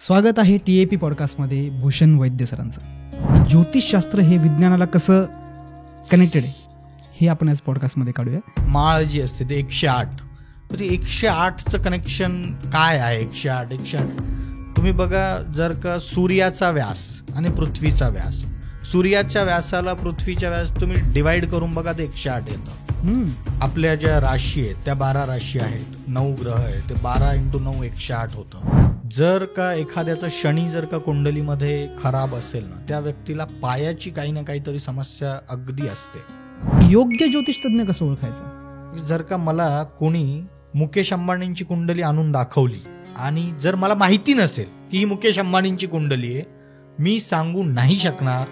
स्वागत आहे TAP पॉडकास्टमध्ये भूषण वैद्य सरांचं. ज्योतिषशास्त्र हे विज्ञानाला कसं कनेक्टेड आहे हे आपण आज पॉडकास्टमध्ये काढूया. माळ जी असते ते 108, तर ते 108चं कनेक्शन काय आहे? 108 तुम्ही बघा, जर का सूर्याचा व्यास आणि पृथ्वीचा व्यास, सूर्याच्या व्यासाला पृथ्वीच्या व्यास तुम्ही डिवाइड करून बघा, ते 108 येतं. आपल्या ज्या राशी आहेत त्या 12 राशी आहेत, 9 ग्रह आहेत, ते 12 × 9 108 होतं. जर का एखाद्याचा शनी जर का कुंडलीमध्ये खराब असेल ना, त्या व्यक्तीला पायाची काही ना काहीतरी समस्या अगदी असते. योग्य ज्योतिष तज्ञ कसं ओळखायचं? जर का मला कोणी मुकेश अंबानींची कुंडली आणून दाखवली आणि जर मला माहिती नसेल की ही मुकेश अंबानींची कुंडली आहे, मी सांगू नाही शकणार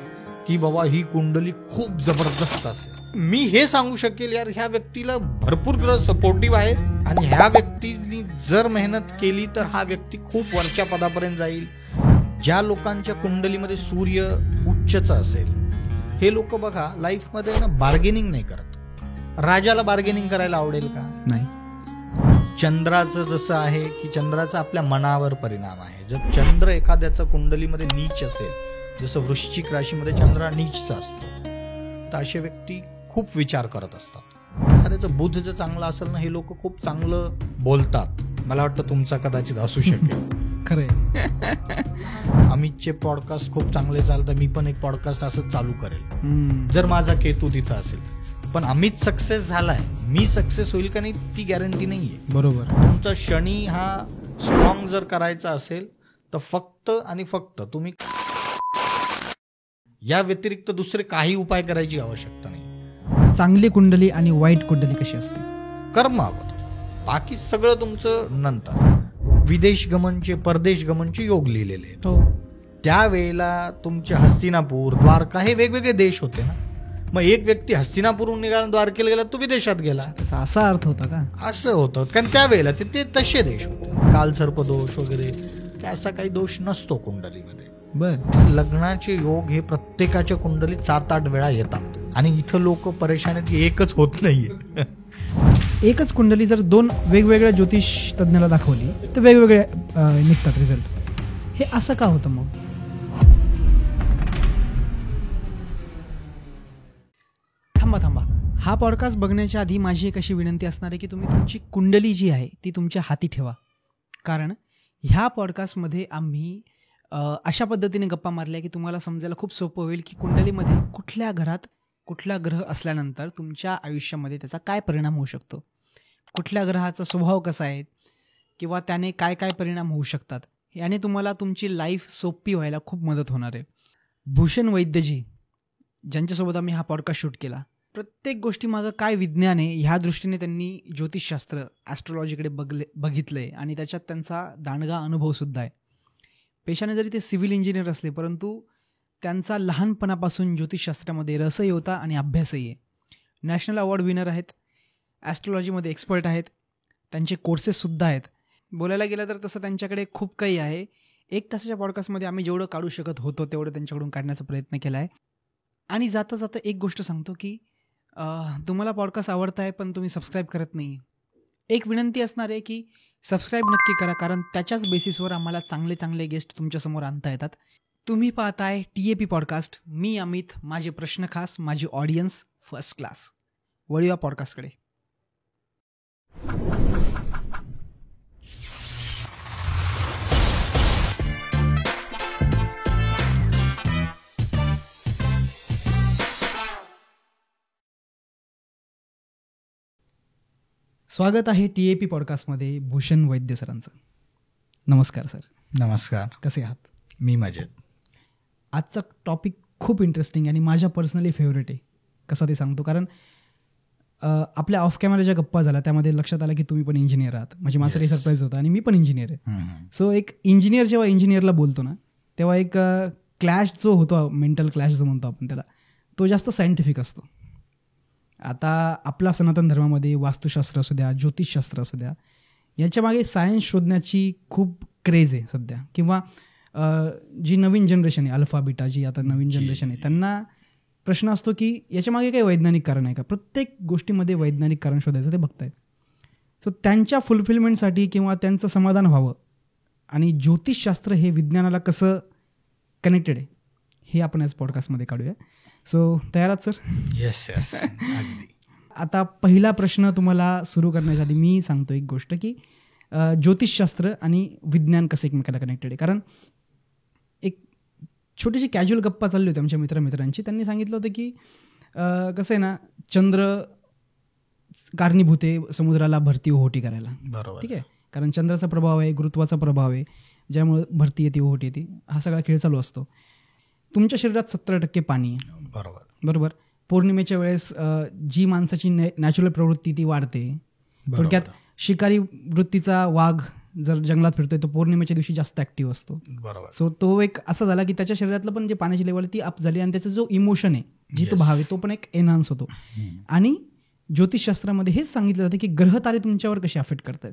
की बाबा ही कुंडली खूप जबरदस्त असेल. मी हे सांगू शकेल, यार ह्या व्यक्तीला भरपूर ग्रह सपोर्टिव्ह आहेत आणि ह्या व्यक्तीने जर मेहनत केली तर हा व्यक्ती खूप वरच्या पदापर्यंत जाईल. ज्या लोकांच्या कुंडलीमध्ये सूर्य उच्चचा असेल, हे लोक बघा लाईफमध्ये ना बार्गेनिंग नाही करत. राजाला बार्गेनिंग करायला आवडेल का? नाही. चंद्राचं जसं आहे की चंद्राचा आपल्या मनावर परिणाम आहे. जर चंद्र एखाद्याचा कुंडलीमध्ये नीच असेल, जसं वृश्चिक राशीमध्ये चंद्र नीचचा असतो, तर असे व्यक्ती खूप विचार करत असतात. एखाद्याचं बुध जर चांगलं असेल ना, हे लोक खूप चांगलं बोलतात. मला वाटतं तुमचा कदाचित असू शकेल. खरंय. अमितचे पॉडकास्ट खूप चांगले चालतात, मी पण एक पॉडकास्ट असंच चालू करेल जर माझा केतू तिथं असेल. पण अमित सक्सेस झालाय, मी सक्सेस होईल का नाही ती गॅरंटी नाहीये. बरोबर. तुमचा शनी हा स्ट्रॉंग जर करायचा असेल तर फक्त आणि फक्त तुम्ही या व्यतिरिक्त दुसरे काही उपाय करायची आवश्यकता नाही. चांगली कुंडली आणि वाईट कुंडली कशी असते? कर्मावर, बाकी सगळं तुमचं नंतर. विदेश गमनचे, परदेश गमनचे योग लिहिलेले आहेत. त्यावेळेला तुमचे हस्तिनापूर, द्वारका हे वेगवेगळे देश होते ना. मग एक व्यक्ती हस्तिनापूरहून निघाला, द्वारकेला गेला, तो विदेशात गेला. त्याचा असा अर्थ होता का? असं होतं, कारण त्यावेळेला ते तसे देश होते. कालसर्प दोष वगैरे असा काही दोष नसतो कुंडलीमध्ये. बर. लग्नाचे योग हे प्रत्येकाच्या कुंडलीत 7-8 वेळा येतात आणि इथं लोक परेशान आहेत की एकच होत नाहीये. एकच कुंडली जर 2 वेगवेगळ्या ज्योतिष तज्ञाला दाखवली तर वेगवेगळे निघतात रिझल्ट. हे असं का होतं मग? थांबा. हा पॉडकास्ट बघण्याच्या आधी माझी एक अशी विनंती असणार आहे की तुम्ही तुमची कुंडली जी आहे ती तुमच्या हाती ठेवा. कारण ह्या पॉडकास्टमध्ये आम्ही अशा पद्धतीने गप्पा मारल्या की तुम्हाला समजायला खूप सोपं होईल की कुंडलीमध्ये कुठल्या घरात कुठला ग्रह असल्यानंतर तुमच्या आयुष्यामध्ये त्याचा काय परिणाम होऊ शकतो, कुठल्या ग्रहाचा स्वभाव कसा आहे किंवा त्याने काय काय परिणाम होऊ शकतात. याने तुम्हाला तुमची लाईफ सोपी व्हायला खूप मदत होणार आहे. भूषण वैद्यजी ज्यांच्यासोबत आम्ही हा पॉडकास्ट शूट केला, प्रत्येक गोष्टीमागं काय विज्ञान आहे ह्या दृष्टीने त्यांनी ज्योतिषशास्त्र, ॲस्ट्रॉलॉजीकडे बघितलं आहे आणि त्याच्यात त्यांचा दांडगा अनुभवसुद्धा आहे. पेशाने जरी ते सिव्हिल इंजिनियर असले, परंतु त्यांचा लहानपणापासून ज्योतिषशास्त्रामध्ये रसही होता आणि अभ्यासही आहे. नॅशनल अवॉर्ड विनर आहेत, ॲस्ट्रॉलॉजीमध्ये एक्सपर्ट आहेत, त्यांचे कोर्सेससुद्धा आहेत. बोलायला गेलं तर तसं त्यांच्याकडे खूप काही आहे. 1 तासाच्या पॉडकास्टमध्ये आम्ही जेवढं काढू शकत होतो तेवढं त्यांच्याकडून काढण्याचा प्रयत्न केला आहे. आणि जाता जाता एक गोष्ट सांगतो की तुम्हाला पॉडकास्ट आवडत आहे पण तुम्ही सबस्क्राईब करत नाही. एक विनंती असणार आहे की सबस्क्राईब नक्की करा, कारण त्याच्याच बेसिसवर आम्हाला चांगले चांगले गेस्ट तुमच्यासमोर आणता येतात. तुम्ही पाहताय TAP पॉडकास्ट. मी अमित, माझे प्रश्न खास, माझी ऑडियन्स फर्स्ट क्लास. वळूया पॉडकास्टकडे. स्वागत आहे TAP पॉडकास्टमध्ये भूषण वैद्य सरांचं. नमस्कार सर. नमस्कार. कसे आहात? मी मजेत. आजचा टॉपिक खूप इंटरेस्टिंग आणि माझ्या पर्सनली फेवरेट आहे. कसं ते सांगतो, कारण आपल्या ऑफ कॅमेरा ज्या गप्पा झाल्या त्यामध्ये लक्षात आलं की तुम्ही पण इंजिनियर आहात. म्हणजे माझं सरप्राईज होतं आणि मी पण इंजिनियर आहे. सो एक इंजिनियर जेव्हा इंजिनियरला बोलतो ना, तेव्हा एक क्लॅश जो होतो, मेंटल क्लॅश जो म्हणतो आपण त्याला, तो जास्त सायंटिफिक असतो. आता आपला सनातन धर्मामध्ये वास्तुशास्त्र असू द्या, ज्योतिषशास्त्र असू द्या, याच्यामागे सायन्स शोधण्याची खूप क्रेज आहे सध्या. किंवा जी नवीन जनरेशन आहे, अल्फा बीटा, जी आता नवीन जनरेशन आहे, त्यांना प्रश्न असतो की याच्यामागे काही वैज्ञानिक कारण आहे का? प्रत्येक गोष्टीमध्ये वैज्ञानिक कारण शोधायचं ते बघतायत. सो त्यांच्या फुलफिलमेंटसाठी किंवा त्यांचं समाधान व्हावं आणि ज्योतिषशास्त्र हे विज्ञानाला कसं कनेक्टेड आहे हे आपण आज पॉडकास्टमध्ये काढूया. सो तयार आहात सर? येस येस अगदी. आता पहिला प्रश्न तुम्हाला सुरू करण्याच्या आधी मी सांगतो एक गोष्ट की ज्योतिषशास्त्र आणि विज्ञान कसं एकमेकाला कनेक्टेड आहे. कारण एक छोटीशी कॅज्युअल गप्पा चालली होती आमच्या मित्रांची. त्यांनी सांगितलं होतं की कसं आहे ना, चंद्र कारणीभूत आहे समुद्राला भरती ओहोटी करायला. बरोबर. ठीक आहे, कारण चंद्राचा प्रभाव आहे, गुरुत्वाचा प्रभाव आहे, ज्यामुळे भरती येते ओहोटी येते, हा सगळा खेळ चालू असतो. तुमच्या शरीरात 70% पाणी आहे. बरोबर. पौर्णिमेच्या वेळेस जी माणसाची नॅचरल प्रवृत्ती ती वाढते. थोडक्यात शिकारी वृत्तीचा वाघ जर जंगलात फिरतोय तो पौर्णिमेच्या दिवशी जास्त ऍक्टिव्ह असतो. बरोबर. सो तो एक असा झाला की त्याच्या शरीरातलं पण जे पाण्याची लेवल ती अप झाली आणि त्याचा जो इमोशन आहे, जी तो भाव आहे, तो पण एक एनहान्स होतो. आणि ज्योतिषशास्त्रामध्ये हेच सांगितलं जातं की ग्रहतारे तुमच्यावर कसे अफेक्ट करतात.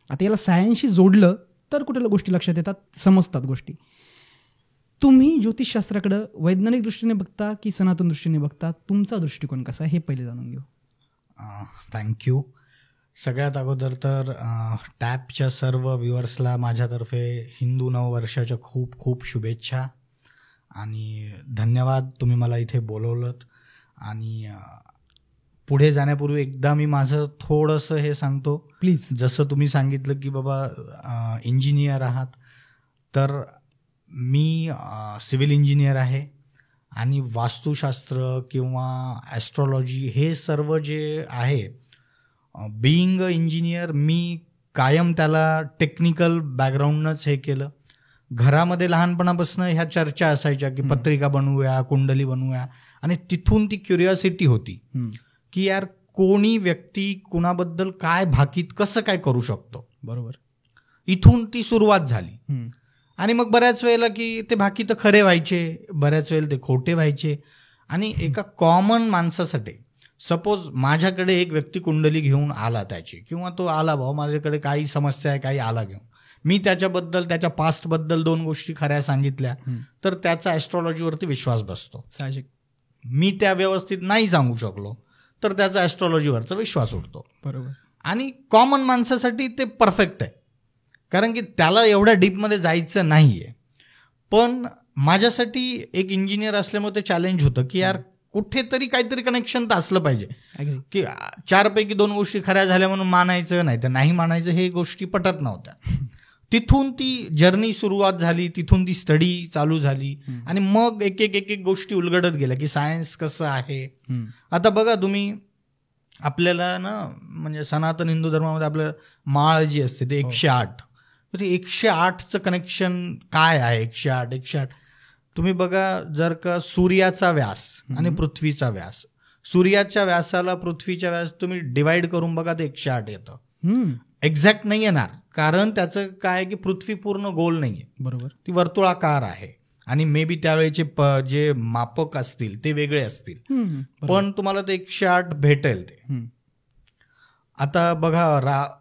आता याला सायन्सशी जोडलं तर कुठल्या गोष्टी लक्षात येतात, समजतात गोष्टी. तुम्ही ज्योतिषशास्त्राकडे वैज्ञानिक दृष्टीने बघता की सनातन दृष्टीने बघता? तुमचा दृष्टिकोन कसा हे पहिले जाणून घेऊ. थँक्यू. सगळ्यात अगोदर तर टॅपच्या सर्व व्ह्युअर्सला माझ्यातर्फे हिंदू नववर्षाच्या खूप खूप शुभेच्छा आणि धन्यवाद, तुम्ही मला इथे बोलवलंत. आणि पुढे जाण्यापूर्वी एकदा मी माझं थोडंसं हे सांगतो प्लीज. जसं तुम्ही सांगितलं की बाबा इंजिनियर आहात, तर मी सिव्हिल इंजिनियर आहे आणि वास्तुशास्त्र किंवा ॲस्ट्रॉलॉजी हे सर्व जे आहे, बिईंग अ इंजिनियर मी कायम त्याला टेक्निकल बॅकग्राऊंडनंच हे केलं. घरामध्ये लहानपणापासून ह्या चर्चा असायच्या की पत्रिका बनवूया, कुंडली बनवूया, आणि तिथून ती क्युरिओसिटी होती की यार कोणी व्यक्ती कुणाबद्दल काय भाकीत कसं काय करू शकतो. बरोबर. इथून ती सुरुवात झाली. आणि मग बऱ्याच वेळेला की ते भाकी तर खरे व्हायचे, बऱ्याच वेळेला ते खोटे व्हायचे. आणि एका कॉमन माणसासाठी, सपोज माझ्याकडे एक व्यक्ती कुंडली घेऊन आला त्याची, किंवा तो आला भाऊ माझ्याकडे काही समस्या आहे, काही आला घेऊन, मी त्याच्याबद्दल त्याच्या पास्टबद्दल 2 गोष्टी खऱ्या सांगितल्या तर त्याचा ॲस्ट्रॉलॉजीवरती विश्वास बसतो. साहजिक. मी त्या व्यवस्थित नाही सांगू शकलो तर त्याचा ॲस्ट्रॉलॉजीवरचा विश्वास उडतो. बरोबर. आणि कॉमन माणसासाठी ते परफेक्ट आहे, कारण की त्याला एवढ्या डीपमध्ये जायचं नाही आहे. पण माझ्यासाठी एक इंजिनियर असल्यामुळे ते चॅलेंज होतं की यार कुठेतरी काहीतरी कनेक्शन तर असलं पाहिजे, की 4 पैकी 2 गोष्टी खऱ्या झाल्या म्हणून मानायचं नाही तर नाही मानायचं, हे गोष्टी पटत नव्हत्या. तिथून ती जर्नी सुरुवात झाली, तिथून ती स्टडी चालू झाली आणि मग एक एक गोष्टी उलगडत गेल्या की सायन्स कसं आहे. आता बघा तुम्ही, आपल्याला ना म्हणजे सनातन हिंदू धर्मामध्ये आपलं माळ जी असते ते 108, ते 108चं कनेक्शन काय आहे? 108 तुम्ही बघा, जर का सूर्याचा व्यास आणि पृथ्वीचा व्यास, सूर्याच्या व्यासाला पृथ्वीच्या व्यास तुम्ही डिवाइड करून बघा ते 108 येतं. एक्झॅक्ट नाही येणार, कारण त्याचं काय आहे की पृथ्वी पूर्ण गोल नाही आहे. बरोबर. ती वर्तुळाकार आहे आणि मे बी त्यावेळेचे जे मापक असतील ते वेगळे असतील, पण तुम्हाला ते 108 भेटेल ते. आता बघा,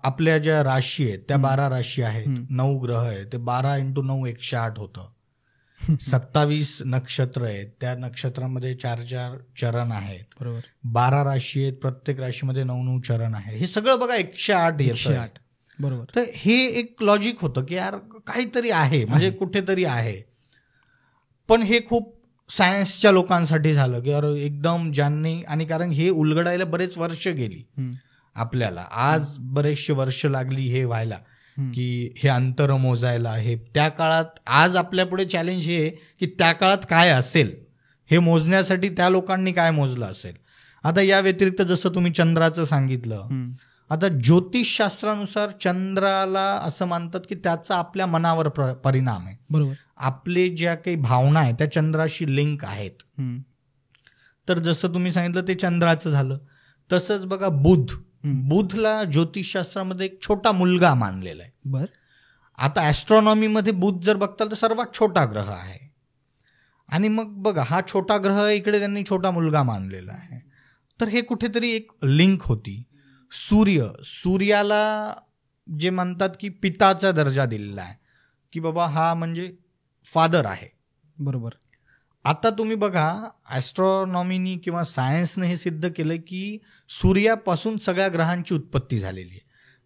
आपल्या ज्या राशी आहेत त्या 12 राशी आहेत, 9 ग्रह आहेत, ते 12 × 9 108 होतं. 27 नक्षत्र आहेत, त्या नक्षत्रामध्ये 4 चरण आहेत. बरोबर. 12 राशी आहेत, प्रत्येक राशीमध्ये 9 चरण आहेत. हे सगळं बघा 108 येतं. बरोबर. तर हे एक लॉजिक होतं की यार काहीतरी आहे, म्हणजे कुठेतरी आहे. पण हे खूप सायन्सच्या लोकांसाठी झालं की यार एकदम ज्यांनी, आणि कारण हे उलगडायला बरेच वर्ष गेली आपल्याला, आज बरेचसे वर्ष लागली हे व्हायला की हे अंतर मोजायला. हे त्या काळात, आज आपल्या पुढे चॅलेंज हे की त्या काळात काय असेल हे मोजण्यासाठी त्या लोकांनी काय मोजलं असेल. आता या व्यतिरिक्त जसं तुम्ही चंद्राचं सांगितलं, आता ज्योतिषशास्त्रानुसार चंद्राला असं मानतात की त्याचा आपल्या मनावर परिणाम आहे. बरोबर. आपले ज्या काही भावना आहेत त्या चंद्राशी लिंक आहेत. तर जसं तुम्ही सांगितलं ते चंद्राचं झालं. तसंच बघा बुधला ज्योतिषशास्त्रामध्ये एक छोटा मुलगा मानलेला आहे. बर. आता ॲस्ट्रॉनॉमीमध्ये बुध जर बघताल तर सर्वात छोटा ग्रह आहे. आणि मग बघा, हा छोटा ग्रह इकडे त्यांनी छोटा मुलगा मानलेला आहे. तर हे कुठेतरी एक लिंक होती. सूर्याला जे म्हणतात की पिताचा दर्जा दिलेला आहे, की बाबा हा म्हणजे फादर आहे. बरोबर. आता तुम्ही बघा, ॲस्ट्रॉनॉमीनी किंवा सायन्सने हे सिद्ध केलं की सूर्यापासून सगळ्या ग्रहांची उत्पत्ती झालेली आहे,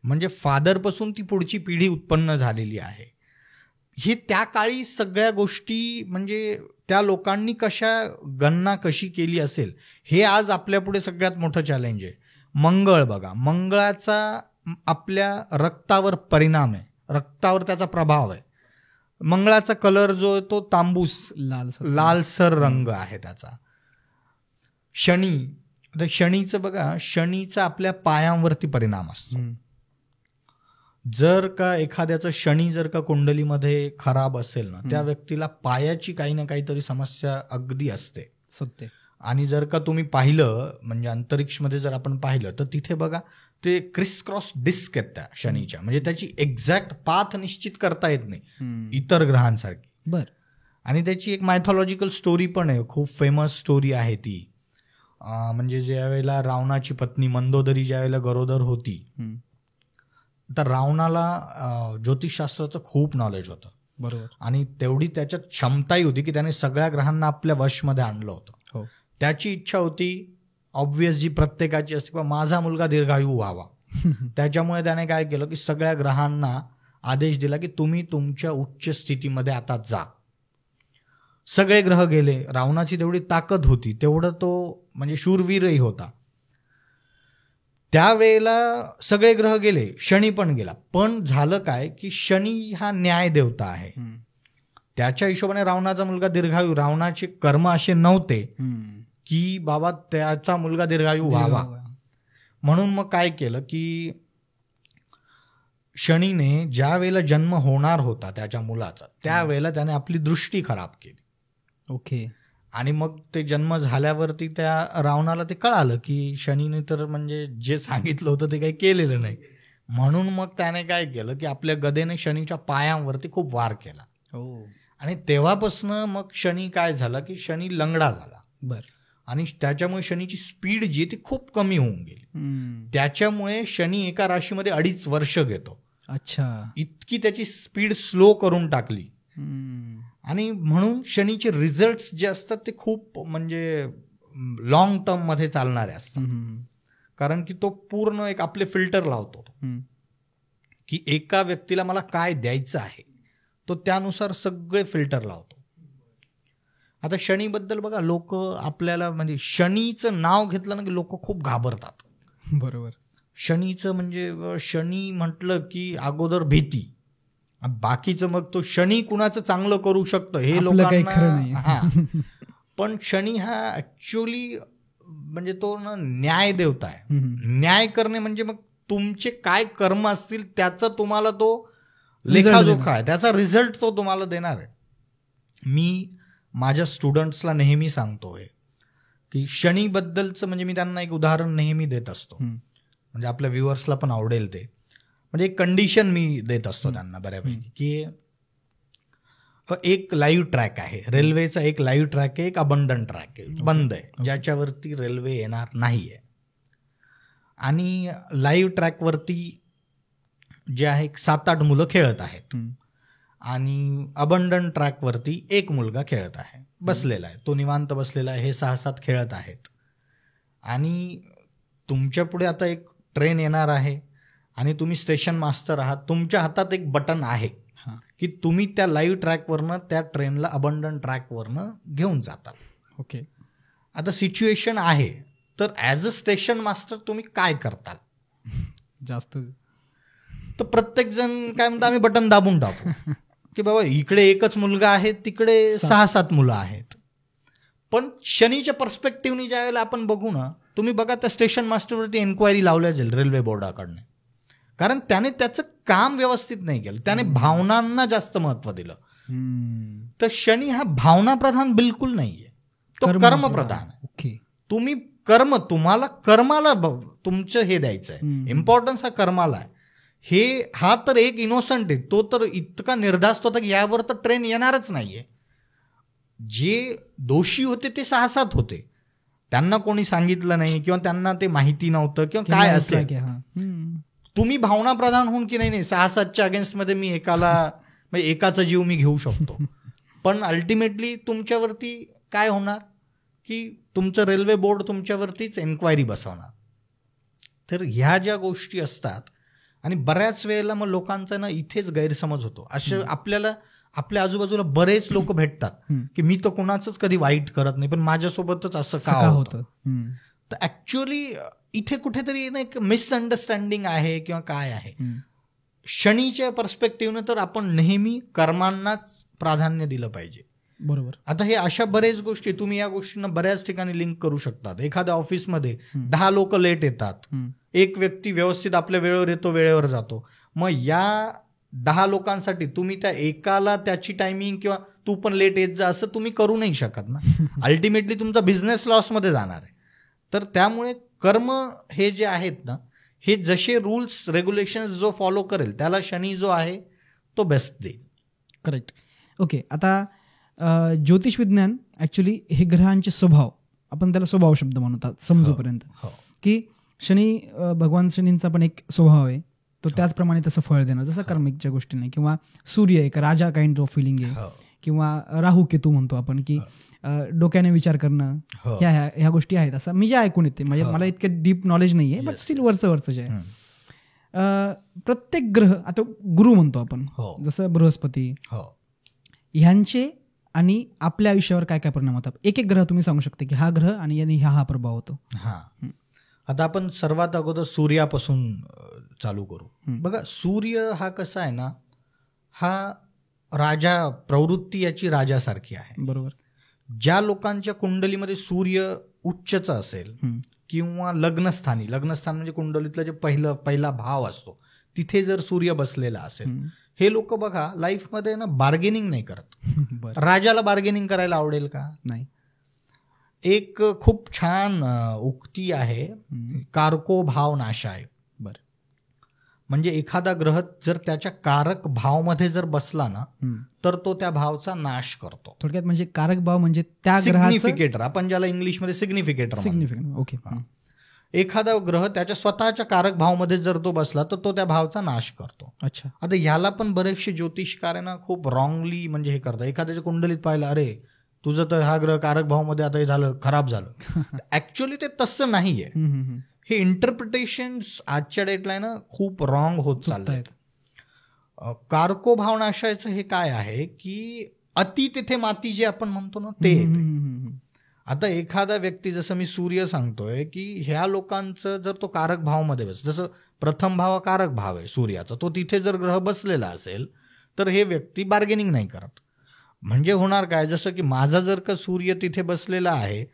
म्हणजे फादरपासून ती पुढची पिढी उत्पन्न झालेली आहे. हे त्या काळी सगळ्या गोष्टी म्हणजे त्या लोकांनी गणना कशी केली असेल हे आज आपल्यापुढे सगळ्यात मोठं चॅलेंज आहे. मंगळ बघा, मंगळाचा आपल्या रक्तावर परिणाम आहे, रक्तावर त्याचा प्रभाव आहे. मंगळाचा कलर जो आहे तो तांबूस लालसर रंग आहे त्याचा. शनी, आता शनीचं बघा, शनीचा आपल्या पायांवरती परिणाम असतो. जर का एखाद्याचं शनी जर का कुंडलीमध्ये खराब असेल ना, त्या व्यक्तीला पायाची काही ना काहीतरी समस्या अगदी असते. सत्य. आणि जर का तुम्ही पाहिलं म्हणजे अंतरिक्षमध्ये जर आपण पाहिलं तर तिथे बघा ते क्रिस क्रॉस डिस्क आहेत त्या शनीच्या, म्हणजे त्याची एक्झॅक्ट पाथ निश्चित करता येत नाही इतर ग्रहांसारखी. बर. आणि त्याची एक मायथॉलॉजिकल स्टोरी पण आहे, खूप फेमस स्टोरी आहे ती. म्हणजे ज्या वेळेला रावणाची पत्नी मंदोदरी ज्या वेळेला गरोदर होती, तर रावणाला ज्योतिषशास्त्राचं खूप नॉलेज होतं. बरोबर. आणि तेवढी त्याच्यात क्षमताही होती की त्याने सगळ्या ग्रहांना आपल्या वशमध्ये आणलं होतं. त्याची इच्छा होती ऑब्व्हियस जी प्रत्येकाची असते की माझा मुलगा दीर्घायू व्हावा. त्याच्यामुळे त्याने काय केलं की सगळ्या ग्रहांना आदेश दिला की तुम्ही तुमच्या उच्च स्थितीमध्ये आता जा. सगळे ग्रह गेले. रावणाची तेवढी ताकद होती, तेवढं तो म्हणजे शूरवीरही होता. त्यावेळेला सगळे ग्रह गेले, शनी पण गेला. पण झालं काय की शनी हा न्याय देवता आहे. त्याच्या हिशोबाने रावणाचा मुलगा दीर्घायू, रावणाचे कर्म असे नव्हते की बाबा त्याचा मुलगा दीर्घायू व्हावा. म्हणून मग काय केलं की शनीने ज्या वेळेला जन्म होणार होता त्याच्या मुलाचा, त्यावेळेला त्याने आपली दृष्टी खराब केली. ओके. आणि मग ते जन्म झाल्यावरती त्या रावणाला ते कळालं की शनीने तर म्हणजे जे सांगितलं होतं ते काही केलेलं नाही. म्हणून मग त्याने काय केलं की आपल्या गदेने शनीच्या पायांवरती खूप वार केला. आणि तेव्हापासून मग शनी काय झाला की शनी लंगडा झाला. बरं. आणि त्याच्यामुळे शनीची स्पीड जी ती खूप कमी होऊन गेली. त्याच्यामुळे शनी एका राशीमध्ये 2.5 वर्ष घेतो. अच्छा. इतकी त्याची स्पीड स्लो करून टाकली. आणि म्हणून शनीचे रिझल्ट्स जे असतात ते खूप म्हणजे लॉंग टर्म मध्ये चालणारे असतात. कारण की तो पूर्ण एक आपले फिल्टर लावतो की एका व्यक्तीला मला काय द्यायचं आहे, तो त्यानुसार सगळे फिल्टर लावतो. आता शनीबद्दल बघा, लोक आपल्याला म्हणजे शनीचं नाव घेतलं ना की लोक खूप घाबरतात. बरोबर. शनीचं म्हणजे शनी म्हटलं की अगोदर भीती, बाकीचं मग तो शनी कुणाचं चांगलं करू शकतं हे लोकांना. पण शनी हा ऍक्च्युअली म्हणजे तो ना न्याय देवता आहे. न्याय करणे म्हणजे मग तुमचे काय कर्म असतील त्याचा तुम्हाला तो लेखाजोखा आहे, त्याचा रिझल्ट तो तुम्हाला देणार आहे. मी माझ्या स्टुडंट्सला नेहमी सांगतो हे की शनीबद्दलचं म्हणजे मी त्यांना एक उदाहरण नेहमी देत असतो, म्हणजे आपल्या व्ह्युअर्सला पण आवडेल ते. म्हणजे एक कंडिशन मी देत असतो त्यांना बऱ्यापैकी की एक लाईव्ह ट्रॅक आहे, रेल्वेचा एक लाईव्ह ट्रॅक आहे, एक अबंडंट ट्रॅक आहे, बंद आहे, ज्याच्यावरती रेल्वे येणार नाही आहे. आणि लाईव्ह ट्रॅकवरती जे आहे 7-8 मुलं खेळत आहेत आणि अबंडंट ट्रॅकवरती एक मुलगा खेळत आहे, बसलेला आहे, तो निवांत बसलेला आहे. हे 6-7 खेळत आहेत. आणि तुमच्या पुढे आता एक ट्रेन येणार आहे आणि तुम्ही स्टेशन मास्टर आहात. तुमच्या हातात एक बटन आहे की तुम्ही त्या लाईव्ह ट्रॅकवरनं त्या ट्रेनला अबंडंट ट्रॅकवरनं घेऊन जाता. ओके. आता सिच्युएशन आहे, तर ॲज अ स्टेशन मास्टर तुम्ही काय करताल? जास्त तर प्रत्येक जण काय म्हणतात, आम्ही बटन दाबून टाकू की बाबा इकडे एकच मुलगा आहे, तिकडे 6-7 मुलं आहेत. पण शनीच्या पर्स्पेक्टिव्हनी ज्या वेळेला आपण बघू ना, तुम्ही बघा त्या स्टेशन मास्टरवरती एन्क्वायरी लावल्या जाईल रेल्वे बोर्डाकडनं, कारण त्याने त्याचं काम व्यवस्थित नाही केलं, त्याने भावनांना जास्त महत्व दिलं. तर शनी हा भावनाप्रधान बिलकुल नाहीये, तो कर्मप्रधान आहे. ओके. तुम्ही तुम्हाला कर्माला तुमचं हे द्यायचं आहे, इम्पॉर्टन्स हा कर्माला आहे. हा तर एक इनोसंट आहे, तो तर इतका निर्धास्त होता की यावर तर ट्रेन येणारच नाहीये. जे दोषी होते ते 6-7 होते, त्यांना कोणी सांगितलं नाही किंवा त्यांना ते माहिती नव्हतं किंवा काय असेल. तुम्ही भावनाप्रधान होऊन की नाही 6-7च्या अगेन्स्टमध्ये मी एकाचा जीव मी घेऊ शकतो. पण अल्टिमेटली तुमच्यावरती काय होणार की तुमचं रेल्वे बोर्ड तुमच्यावरतीच एन्क्वायरी बसवणार. तर ह्या ज्या गोष्टी असतात आणि बऱ्याच वेळेला मग लोकांचा ना इथेच गैरसमज होतो. आपल्याला आपल्या आजूबाजूला बरेच लोक भेटतात की मी तर कोणाचंच कधी वाईट करत नाही, पण माझ्यासोबतच असं का होतं. तर ऍक्च्युअली इथे कुठेतरी एक मिसअंडरस्टँडिंग आहे किंवा काय आहे. शनीच्या पर्स्पेक्टिव्हनं तर आपण नेहमी कर्मांनाच प्राधान्य दिलं पाहिजे. बरोबर. आता हे अशा बऱ्याच गोष्टी तुम्ही या गोष्टींना बऱ्याच ठिकाणी लिंक करू शकतात. एखाद्या ऑफिसमध्ये 10 लोक लेट येतात, एक व्यक्ती व्यवस्थित आपल्या वेळेवर येतो, वेळेवर जातो. मग या 10 लोकांसाठी तुम्ही त्या एकाला त्याची टायमिंग किंवा तू पण लेट येत जा असं तुम्ही करू नाही शकत ना. अल्टिमेटली तुमचा बिझनेस लॉसमध्ये जाणार आहे. तर त्यामुळे कर्म हे जे आहेत ना, हे जसे रूल्स रेग्युलेशन्स जो फॉलो करेल त्याला शनी जो आहे तो बेस्ट देईल. करेक्ट. ओके. आता ज्योतिष विज्ञान ॲक्च्युली हे ग्रहांचे स्वभाव, आपण त्याला स्वभाव शब्द म्हणतात समजूपर्यंत, की शनी भगवान शनींचा पण एक स्वभाव आहे, तो त्याचप्रमाणे तसं फळ देणं, जसं कर्मिकच्या गोष्टीने, किंवा सूर्य एक राजा काइंड ऑफ फिलिंग आहे, किंवा राहू केतू म्हणतो आपण की डोक्याने विचार करणं, ह्या गोष्टी आहेत असं मी जे ऐकून येते. म्हणजे मला इतकं डीप नॉलेज नाही आहे, बट स्टील वरचं जे आहे. प्रत्येक ग्रह, आता गुरु म्हणतो आपण, जसं बृहस्पती, ह्यांचे आणि आपल्या आयुष्यावर काय काय परिणाम होतात. एक एक ग्रह तुम्ही सांगू शकता की हा ग्रह आणि यांनी हा प्रभाव होतो. आता आपण सर्वात अगोदर सूर्यापासून चालू करू. बघा, सूर्य हा कसा आहे ना, हा राजा, प्रवृत्ती याची राजासारखी आहे. बरोबर. ज्या लोकांच्या कुंडलीमध्ये सूर्य उच्चचा असेल किंवा लग्नस्थान म्हणजे कुंडलीतलं जे पहिला भाव असतो तिथे जर सूर्य बसलेला असेल, हे लोक बघा लाईफमध्ये ना बार्गेनिंग नाही करत. राजाला बार्गेनिंग करायला आवडेल का? नाही. एक खूप छान उक्ती आहे, कारको भाव नाशाय. बरं. म्हणजे एखादा ग्रह जर त्याच्या कारक भावमध्ये जर बसला ना, तर तो त्या भावचा नाश करतो. थोडक्यात म्हणजे कारक भाव म्हणजे त्या सिग्निफिकेटर, आपण ज्याला इंग्लिशमध्ये सिग्निफिकेटर. ओके. एखादा ग्रह त्याच्या स्वतःच्या कारक भावमध्ये जर तो बसला तर तो त्या भावचा नाश करतो. अच्छा. आता ह्याला पण बरेचसे ज्योतिषकार ना खूप रॉंगली म्हणजे हे करतात. एखाद्याच्या कुंडलीत पाहिलं, अरे तुझं तर हा ग्रह कारक भावमध्ये आता हे झालं, खराब झालं. ऍक्च्युअली ते तसं नाहीये. हे इंटरप्रिटेशन आजच्या डेटला आहे ना खूप रॉंग होत चाललंय. कारको भाव नाशायचं हे काय आहे की अति तिथे माती जे आपण म्हणतो ना ते. आता एखादा व्यक्ती, जसं मी सूर्य सांगतोय की ह्या लोकांचं जर तो कारक भावमध्ये बस, जसं प्रथम भाव कारक भाव आहे सूर्याचा, तो तिथे जर ग्रह बसलेला असेल तर हे व्यक्ती बार्गेनिंग नाही करत. म्हणजे होणार काय, जसं की माझा जर का सूर्य तिथे बसलेला आहे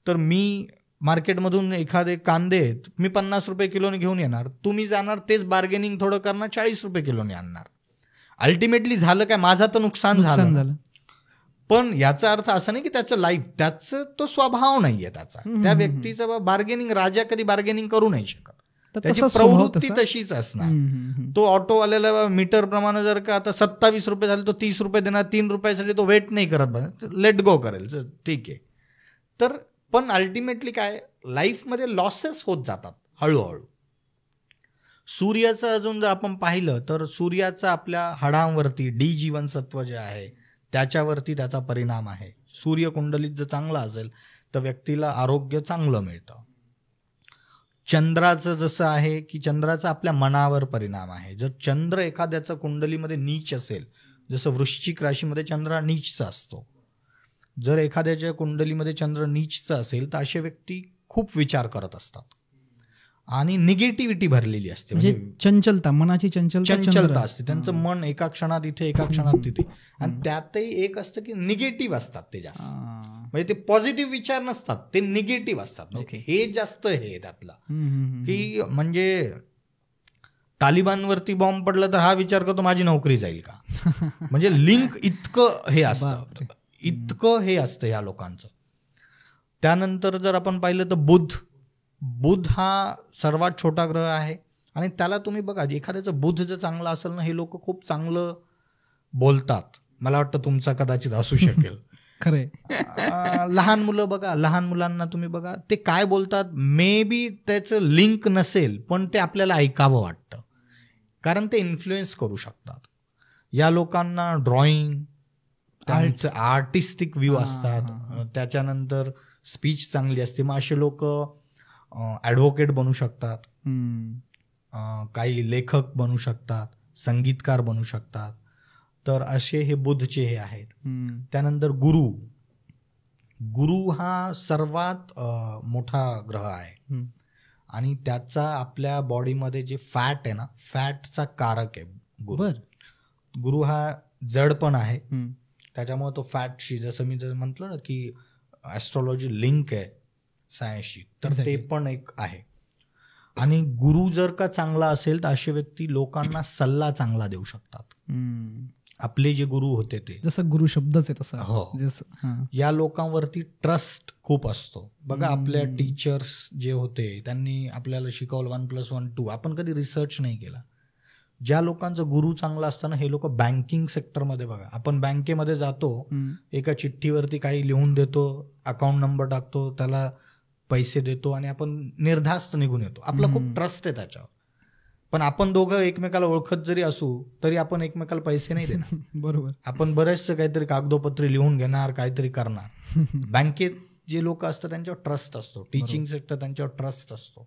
तर मी मार्केटमधून एखादे कांदे मी 50 रुपये किलोने घेऊन येणार, तुम्ही जाणार तेच बार्गेनिंग थोडं करणार, 40 रुपये किलोने आणणार. अल्टिमेटली झालं काय, माझा तर नुकसान झालं. पण याचा अर्थ असा नाही की त्याचं लाईफ, त्याचं तो स्वभाव नाहीये त्याचा. त्या व्यक्तीचा बार्गेनिंग, राजा कधी बार्गेनिंग करू नाही शकत, त्याची प्रवृत्ती तशीच असणार. तो ऑटोवाल्याला मीटर प्रमाणे जर का आता 27 रुपये झाले, तो 30 रुपये देणार, 3 रुपयासाठी तो वेट नाही करत, लेट गो करेल, ठीक आहे. तर पण अल्टिमेटली काय, लाईफमध्ये लॉसेस होत जातात हळूहळू. सूर्याचं अजून जर आपण पाहिलं तर सूर्याचा आपल्या हाडांवरती डी जीवनसत्व जे आहे त्याच्यावरती त्याचा परिणाम आहे. सूर्यकुंडलीत जर चांगला असेल तर व्यक्तीला आरोग्य चांगलं मिळतं. चंद्राचं जसं आहे की चंद्राचा आपल्या मनावर परिणाम आहे. जर चंद्र एखाद्याचा कुंडलीमध्ये नीच असेल, जसं वृश्चिक राशीमध्ये चंद्र नीचचा असतो, जर एखाद्याच्या कुंडलीमध्ये चंद्र नीचचा असेल तर असे व्यक्ती खूप विचार करत असतात आणि निगेटिव्हिटी भरलेली असते. म्हणजे चंचलता, मनाची चंचलता असते. त्यांचं मन एका क्षणात इथे, एका क्षणात तिथे. आणि त्यातही एक असतं की निगेटिव्ह असतात ते जास्त. म्हणजे ते पॉझिटिव्ह विचार नसतात, ते निगेटिव्ह असतात. हे जास्त हे त्यातलं की म्हणजे तालिबानवरती बॉम्ब पडला तर हा विचार करतो माझी नोकरी जाईल का. म्हणजे लिंक इतकं हे असतं, इतकं हे असतं या लोकांचं. त्यानंतर जर आपण पाहिलं तर बुध हा सर्वात छोटा ग्रह आहे आणि त्याला तुम्ही बघा, एखाद्याचं बुध जर चांगला असेल ना, हे लोक खूप चांगलं बोलतात. मला वाटतं तुमचा कदाचित असू शकेल. खरे. लहान मुलं बघा, लहान मुलांना तुम्ही बघा, ते काय बोलतात, मे बी त्याचं लिंक नसेल पण ते आपल्याला ऐकावं वाटतं, कारण ते इन्फ्लुएन्स करू शकतात. या लोकांना ड्रॉइंग, त्यांचं आर्टिस्टिक व्ह्यू असतात, त्याच्यानंतर स्पीच चांगली असते. मग असे लोक ॲडव्होकेट बनू शकतात, काही लेखक बनू शकतात, संगीतकार बनू शकतात. तर असे हे बुधचे हे आहेत. हम्म. त्यानंतर गुरु हा सर्वात मोठा ग्रह आहे हम्म. आणि त्याचा आपल्या बॉडीमध्ये जे फॅट आहे ना, फॅटचा कारक आहे गुरु. बर. गुरु हा जड पण आहे, हम्म. त्याच्यामुळे तो फॅटशी, जसं मी जसं म्हटलं ना की ॲस्ट्रॉलॉजी लिंक आहे सायन्सशी, तर ते Exactly. पण एक आहे. आणि गुरु जर का चांगला असेल तर असे व्यक्ती लोकांना सल्ला चांगला देऊ शकतात. हम्म. आपले जे गुरु होते ते, जसं गुरु शब्दच आहे तसा. हो, जसं हां. या लोकांवरती ट्रस्ट खूप असतो. बघा आपल्या टीचर्स जे होते त्यांनी आपल्याला शिकवलं 1+1 2, आपण कधी रिसर्च नाही केला. ज्या लोकांचा गुरु चांगला असताना हे लोक बँकिंग सेक्टरमध्ये, बघा आपण बँकेमध्ये जातो, एका चिठ्ठीवरती काही लिहून देतो, अकाउंट नंबर टाकतो, त्याला पैसे देतो आणि आपण निर्धास्त निघून येतो. आपला खूप ट्रस्ट आहे त्याच्यावर. पण आपण दोघं एकमेकाला ओळखत जरी असू तरी आपण एकमेकाला पैसे नाही देणार. बरोबर. आपण बरेचसे काहीतरी कागदोपत्री लिहून घेणार, काहीतरी करणार. बँकेत जे लोक असतात त्यांच्यावर ट्रस्ट असतो, टीचिंग सेक्टर त्यांच्यावर ट्रस्ट असतो.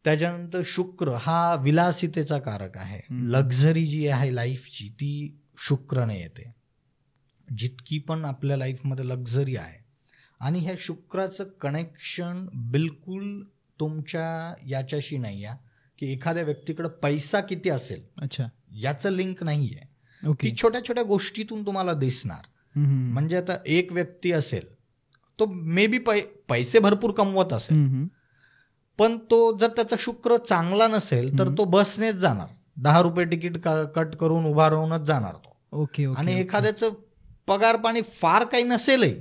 त्याच्यानंतर शुक्र हा विलासितेचा कारक आहे. लक्झरी जी आहे लाईफची ती शुक्रने येते. जितकी पण आपल्या लाईफमध्ये लक्झरी आहे, आणि ह्या शुक्राचं कनेक्शन बिलकुल तुमच्या याच्याशी नाही आहे की एखाद्या व्यक्तीकडे पैसा किती असेल, अच्छा, याचं लिंक नाही आहे. ओके. ती छोट्या छोट्या गोष्टीतून तुम्हाला दिसणार. म्हणजे आता एक व्यक्ती असेल, तो मे बी पैसे भरपूर कमवत असेल, पण तो जर त्याचा शुक्र चांगला नसेल तर तो बसनेच जाणार, 10 रुपये तिकीट कट करून उभा राहूनच जाणार तो. ओके. आणि एखाद्याचं पगार पाणी फार काही नसेलही,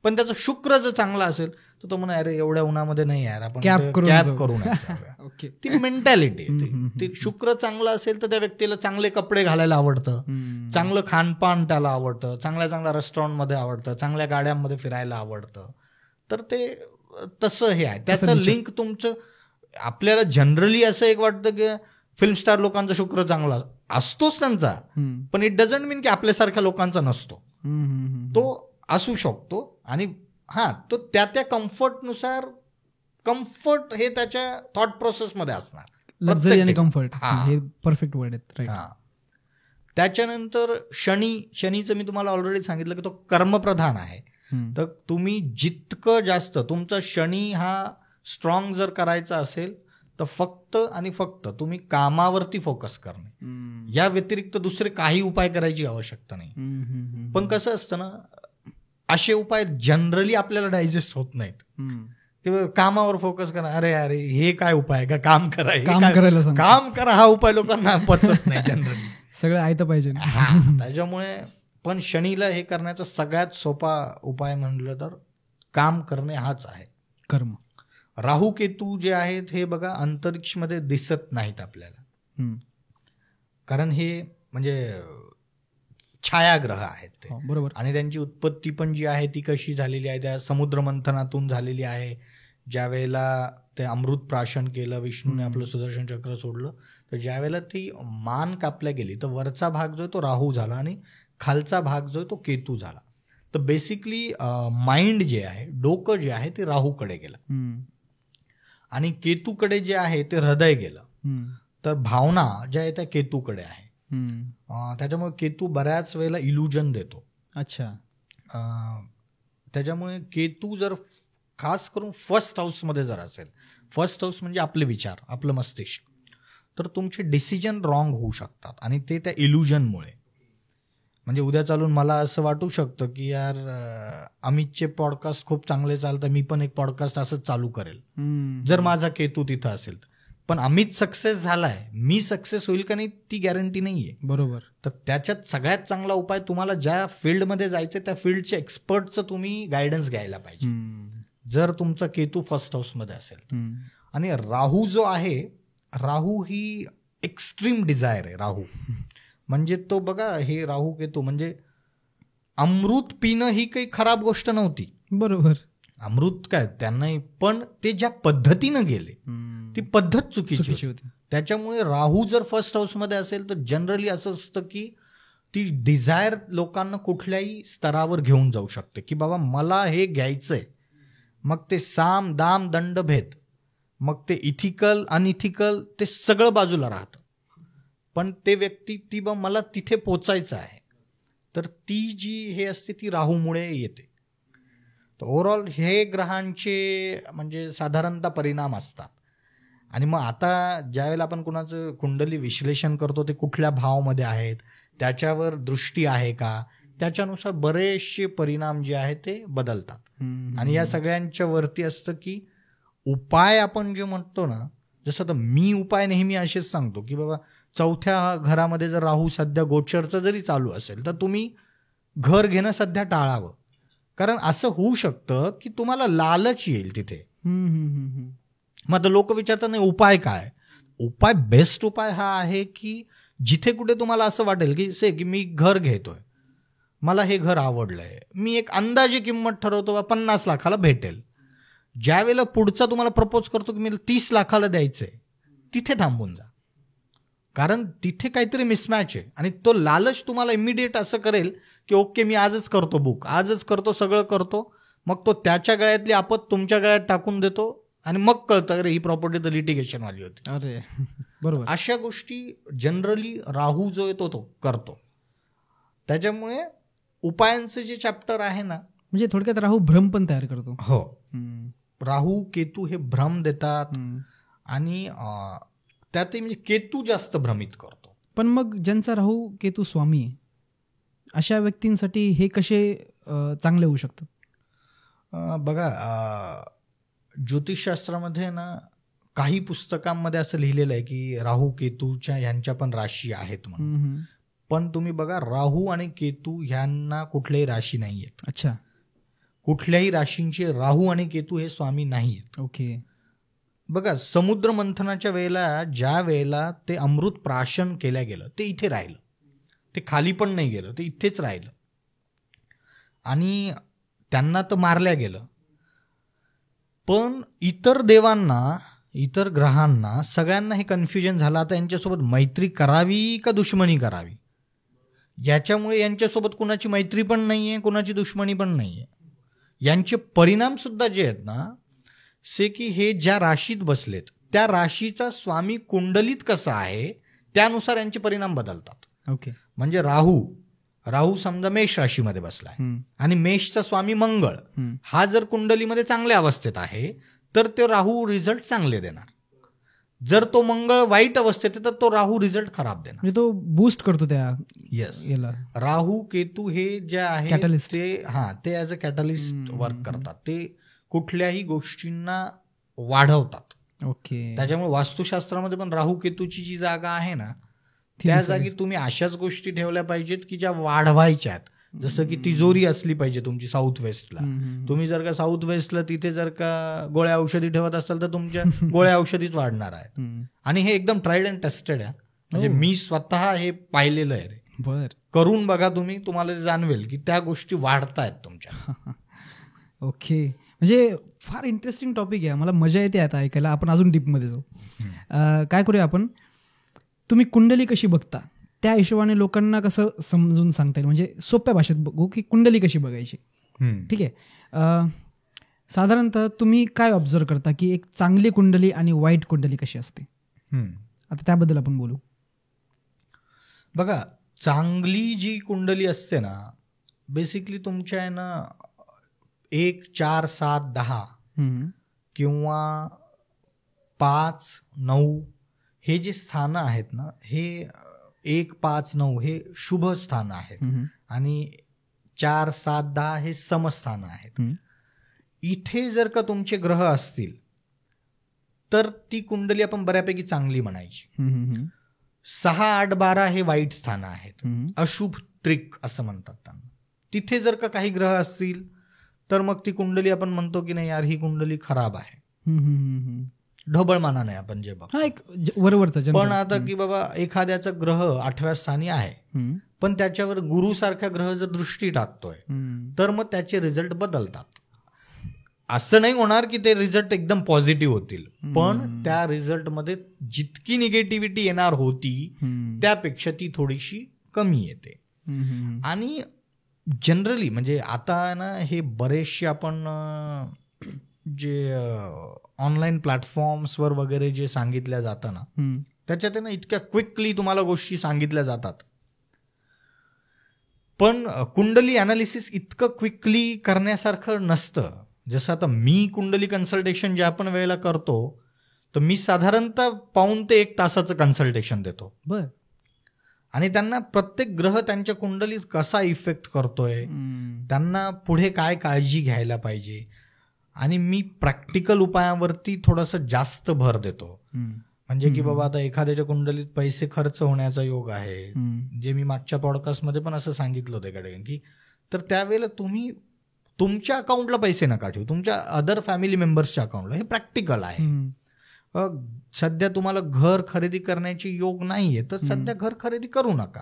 पण त्याचं शुक्र जर चांगला असेल तर तो म्हणा, अरे एवढ्या उन्हामध्ये नाही यार, आपण कॅब करून ओके. ती मेंटॅलिटी. ती शुक्र चांगला असेल तर त्या व्यक्तीला चांगले कपडे घालायला आवडतं, चांगलं खानपान त्याला आवडतं, चांगल्या चांगल्या रेस्टॉरंटमध्ये आवडतं, चांगल्या गाड्यांमध्ये फिरायला आवडतं. तर ते तसं हे आहे, त्याचं लिंक तुमचं. आपल्याला जनरली असं एक वाटतं की फिल्म स्टार लोकांचा शुक्र चांगला असतोच त्यांचा, पण इट डझंट मीन की आपल्यासारख्या लोकांचा नसतो. तो असू शकतो. आणि हा, तो त्या कम्फर्टनुसार, कम्फर्ट हे त्याच्या थॉट प्रोसेसमध्ये असणार. लक्झरी आणि कम्फर्ट हे परफेक्ट वर्ड आहेत. राईट. त्याच्यानंतर शनीचं मी तुम्हाला ऑलरेडी सांगितलं की तो कर्मप्रधान आहे. तर तुम्ही जितकं जास्त तुमचा शनी हा स्ट्रॉंग जर करायचा असेल तर फक्त आणि फक्त तुम्ही कामावरती फोकस करणे, या व्यतिरिक्त दुसरे काही उपाय करायची आवश्यकता नाही. पण कसं असतं ना, असे उपाय जनरली आपल्याला डायजेस्ट होत नाहीत. किंवा कामावर फोकस करा, अरे अरे हे काय उपाय का, काम करा हा उपाय लोकांना पचत नाही जनरली. सगळं ऐकतं पाहिजे. त्याच्यामुळे पण शनीला हे करण्याचा सगळ्यात सोपा उपाय म्हणलं तर काम करणे हाच आहे, कर्म. राहू केतू जे आहेत हे बघा अंतरिक्षमध्ये दिसत नाहीत आपल्याला, कारण हे म्हणजे छायाग्रह आहेत ते. बरोबर. आणि त्यांची उत्पत्ती पण जी आहे ती कशी झालेली आहे, त्या समुद्र मंथनातून झालेली आहे. ज्या वेळेला ते अमृत प्राशन केलं, विष्णूने आपलं सुदर्शन चक्र सोडलं, तर ज्या वेळेला ती मान कापल्या गेली तर वरचा भाग जो आहे तो राहू झाला आणि खालचा भाग जो आहे तो केतू झाला. तर बेसिकली माइंड जे आहे, डोकं जे आहे ते राहूकडे गेलं आणि केतूकडे जे आहे ते हृदय गेलं. तर भावना ज्या आहे त्या केतूकडे आहे. त्याच्यामुळे केतू बऱ्याच वेळेला इल्युजन देतो. अच्छा. त्याच्यामुळे केतू जर खास करून फर्स्ट हाऊसमध्ये जर असेल, फर्स्ट हाऊस म्हणजे आपले विचार, आपलं मस्तिष्क, तर तुमचे डिसिजन रॉंग होऊ शकतात आणि ते त्या इल्युजनमुळे. म्हणजे उद्या चालून मला असं वाटू शकतं की यार अमितचे पॉडकास्ट खूप चांगले चालतं, मी पण एक पॉडकास्ट असंच चालू करेल, जर माझा केतू तिथं असेल. पण अमित सक्सेस झालाय, मी सक्सेस होईल का नाही ती गॅरंटी नाहीये. बरोबर. तर त्याच्यात सगळ्यात चांगला उपाय, तुम्हाला ज्या फील्डमध्ये जायचं त्या फील्डच्या एक्सपर्टचं तुम्ही गायडन्स घ्यायला पाहिजे, जर तुमचा केतू फर्स्ट हाऊसमध्ये असेल. आणि राहू जो आहे, राहू ही एक्स्ट्रीम डिझायर आहे. राहू म्हणजे तो बघा, हे राहू केतू म्हणजे अमृत पिणं ही काही खराब गोष्ट नव्हती. बरोबर. अमृत काय त्यांनाही, पण ते ज्या पद्धतीनं गेले ती पद्धत चुकीची होती. त्याच्यामुळे राहू जर फर्स्ट हाऊसमध्ये असेल तर जनरली असं असतं की ती डिझायर लोकांना कुठल्याही स्तरावर घेऊन जाऊ शकते की बाबा मला हे घ्यायचंय. मग ते साम दाम दंड भेद, मग ते इथिकल अनइथिकल, ते सगळं बाजूला राहतं. पण ते व्यक्ती ती मला तिथे पोचायचं आहे, तर ती जी हे असते ती राहूमुळे येते. तर ओव्हरऑल हे ग्रहांचे म्हणजे साधारणतः परिणाम असतात. आणि मग आता ज्यावेळेला आपण कुणाचं कुंडली विश्लेषण करतो ते कुठल्या भावामध्ये आहेत, त्याच्यावर दृष्टी आहे का, त्याच्यानुसार बरेचसे परिणाम जे आहेत ते बदलतात. आणि या सगळ्यांच्या वरती असतं की उपाय आपण जे म्हणतो ना, जसं तर मी उपाय नेहमी असेच सांगतो की बाबा 4थ्या घरामध्ये जर राहू सध्या गोचरचं जरी चालू असेल तर तुम्ही घर घेणं सध्या टाळावं. कारण असं होऊ शकतं की तुम्हाला लालच येईल तिथे. मग आता लोक विचारतात नाही उपाय काय. उपाय बेस्ट उपाय हा आहे की जिथे कुठे तुम्हाला असं वाटेल की मी घर घेतोय, मला हे घर आवडलंय, मी एक अंदाजे किंमत ठरवतो 50 लाखाला भेटेल. ज्या वेळेला पुढचा तुम्हाला प्रपोज करतो की मला 30 लाखाला द्यायचंय, तिथे थांबून जा. कारण तिथे काहीतरी मिसमॅच आहे आणि तो लालच तुम्हाला इमिडिएट असं करेल की ओके मी आजच करतो बुक, आजच करतो, सगळं करतो. मग तो त्याच्या गळ्यातली आपत तुमच्या गळ्यात टाकून देतो आणि मग कळतं अरे ही प्रॉपर्टी तर लिटिगेशनवाली होती. अरे बरोबर. अशा गोष्टी जनरली राहू जो येतो तो करतो. त्याच्यामुळे उपायांचं जे चॅप्टर आहे ना, म्हणजे थोडक्यात राहू भ्रम पण तयार करतो. हो, राहू केतू हे भ्रम देतात आणि त्यातही म्हणजे केतू जास्त भ्रमित करतो. पण मग ज्यांचा राहू केतू स्वामी आहे अशा व्यक्तींसाठी हे कसे चांगले होऊ शकतात? बघा, ज्योतिषशास्त्रामध्ये ना काही पुस्तकांमध्ये असं लिहिलेलं आहे की राहू केतूच्या ह्यांच्या पण राशी आहेत म्हणून. पण तुम्ही बघा राहू आणि केतू ह्यांना कुठल्याही राशी नाही आहेत. अच्छा. कुठल्याही राशींचे राहू आणि केतू हे स्वामी नाही आहेत. ओके. बघा, समुद्र मंथनाच्या वेळेला ज्या वेळेला ते अमृत प्राशन केलं गेलं ते इथे राहिलं, ते खाली पण नाही गेलं, ते इथेच राहिलं आणि त्यांना तर मारल्या गेलं. पण इतर देवांना, इतर ग्रहांना सगळ्यांना हे कन्फ्युजन झालं आता यांच्यासोबत मैत्री करावी का दुश्मनी करावी. याच्यामुळे यांच्यासोबत कुणाची मैत्री पण नाही आहे, कुणाची दुश्मनी पण नाही आहे. यांचे परिणाम सुद्धा जे आहेत ना से की हे ज्या राशीत बसलेत त्या राशीचा स्वामी कुंडलीत कसा आहे त्यानुसार यांचे परिणाम बदलतात. ओके. म्हणजे राहू समजा मेष राशीमध्ये बसलाय आणि मेषचा स्वामी मंगळ हा जर कुंडलीमध्ये चांगल्या अवस्थेत आहे तर ते राहू रिझल्ट चांगले देणार. जर तो मंगळ वाईट अवस्थेत आहे तर तो राहू रिझल्ट खराब देणार. म्हणजे तो बूस्ट करतो त्या. येस. राहू केतू हे जे आहे ते ॲज अ कॅटलिस्ट वर्क करतात. ते कुठल्याही गोष्टींना वाढवतात. ओके. त्याच्यामुळे वास्तुशास्त्रामध्ये पण राहू केतूची जी जागा आहे ना त्या जागी तुम्ही अशाच गोष्टी ठेवल्या पाहिजेत की ज्या वाढवायच्या आहेत. जसं की तिजोरी असली पाहिजे तुमची साऊथ वेस्टला. तुम्ही जर का साऊथ वेस्टला तिथे जर का गोळ्या औषधी ठेवत असाल तर तुमच्या गोळ्या औषधीच वाढणार आहेत. आणि हे एकदम ट्राईड अँड टेस्टेड आहे. म्हणजे मी स्वतः हे पाहिलेलं आहे रे. बर. करून बघा तुम्ही, तुम्हाला जाणवेल की त्या गोष्टी वाढतायत तुमच्या. ओके. म्हणजे फार इंटरेस्टिंग टॉपिक आहे, मला मजा येते आता ऐकायला. आपण अजून डीपमध्ये जाऊ. काय करूया आपण, तुम्ही कुंडली कशी बघता त्या हिशोबाने लोकांना कसं समजून सांगता येईल, म्हणजे सोप्या भाषेत बघू की कुंडली कशी बघायची. ठीक आहे. साधारणतः तुम्ही काय ऑब्झर्व करता की एक चांगली कुंडली आणि वाईट कुंडली कशी असते, आता त्याबद्दल आपण बोलू. बघा, चांगली जी कुंडली असते ना बेसिकली तुमच्या आहे ना 1, 4, 7, 10 किंवा 5, 9 हे जे स्थानं आहेत ना हे 1, 5, 9 हे शुभ स्थानं आहेत आणि 4, 7, 10 हे समस्थानं आहेत. इथे जर का तुमचे ग्रह असतील तर ती कुंडली आपण बऱ्यापैकी चांगली म्हणायची. 6, 8, 12 हे वाईट स्थानं आहेत, अशुभ त्रिक असं म्हणतात त्यांना. तिथे जर का काही ग्रह असतील तर मग ती कुंडली आपण म्हणतो की नाही यार ही कुंडली खराब आहे. ढोबळमाना नाही आपण जे बघ एक वरवरचा. पण आता की बाबा एखाद्याचा ग्रह 8व्या स्थानी आहे पण त्याच्यावर गुरु सारखा ग्रह जर दृष्टी टाकतोय तर मग त्याचे रिझल्ट बदलतात. असं नाही होणार की ते रिझल्ट एकदम पॉझिटिव्ह होतील, पण त्या रिझल्टमध्ये जितकी निगेटिव्हिटी येणार होती त्यापेक्षा ती थोडीशी कमी येते. आणि जनरली म्हणजे आता ना हे बरेचसे आपण जे ऑनलाईन प्लॅटफॉर्म्सवर वगैरे जे सांगितलं जातं ना त्याच्यात आहे ना इतक्या क्विकली तुम्हाला गोष्टी सांगितल्या जातात. पण कुंडली अनालिसिस इतकं क्विकली करण्यासारखं नसतं. जसं आता मी कुंडली कन्सल्टेशन ज्या पण वेळेला करतो तर मी साधारणतः 1.5 ते 1 तासाचं कन्सल्टेशन देतो. बर. आणि त्यांना प्रत्येक ग्रह त्यांच्या कुंडलीत कसा इफेक्ट करतोय, त्यांना पुढे काय काळजी घ्यायला पाहिजे, आणि मी प्रॅक्टिकल उपायावरती थोडंसं जास्त भर देतो. म्हणजे की बाबा आता एखाद्याच्या कुंडलीत पैसे खर्च होण्याचा योग आहे, जे मी मागच्या पॉडकास्टमध्ये पण असं सांगितलं होतं एकडे की, तर त्यावेळेला तुम्ही तुमच्या अकाउंटला पैसे नका ठेवू, तुमच्या अदर फॅमिली मेंबर्सच्या अकाउंटला. हे प्रॅक्टिकल आहे. सध्या तुम्हाला घर खरेदी करण्याची योग नाहीये तर सध्या घर खरेदी करू नका.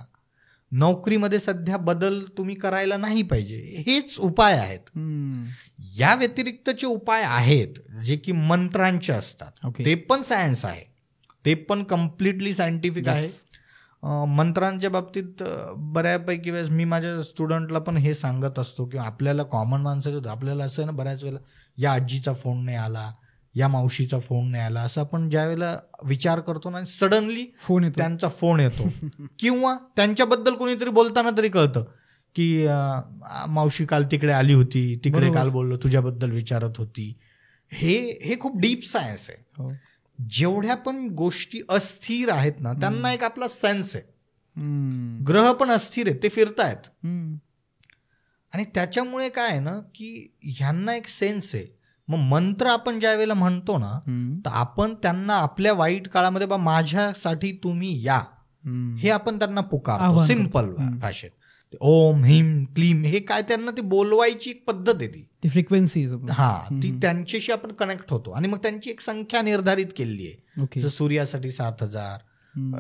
नोकरीमध्ये सध्या बदल तुम्ही करायला नाही पाहिजे. हेच उपाय आहेत. या व्यतिरिक्तचे उपाय आहेत जे की मंत्रांचे असतात. ते पण सायन्स आहे, ते पण कम्प्लिटली सायंटिफिक आहे. मंत्रांच्या बाबतीत बऱ्यापैकी वेळेस मी माझ्या स्टुडंटला पण हे सांगत असतो की आपल्याला कॉमन माणसं आपल्याला असं ना बऱ्याच वेळेला या आजीचा फोन नाही आला, या मावशीचा फोन नाही आला, असं आपण ज्या वेळेला विचार करतो ना सडनली त्यांचा फोन येतो किंवा त्यांच्याबद्दल कोणीतरी बोलताना तरी कळतं की मावशी काल तिकडे आली होती, तिकडे काल बोललो, तुझ्याबद्दल विचारत होती. हे खूप डीप सायन्स आहे. जेवढ्या पण गोष्टी अस्थिर आहेत ना त्यांना एक आपला सेन्स आहे. ग्रह पण अस्थिर आहेत, ते फिरतायत, आणि त्याच्यामुळे काय आहे ना की ह्यांना एक सेन्स आहे. मग मंत्र आपण ज्या वेळेला म्हणतो ना तर आपण त्यांना आपल्या वाईट काळामध्ये बा माझ्यासाठी तुम्ही या, हे आपण त्यांना पुकारतो सिंपल भाषेत. ओम हिम क्लीम हे काय त्यांना ते बोलवायची एक पद्धत आहे, ती फ्रिक्वेन्सी. ती त्यांच्याशी आपण कनेक्ट होतो. आणि मग त्यांची एक संख्या निर्धारित केलेली आहे. जर सूर्यासाठी 7,000,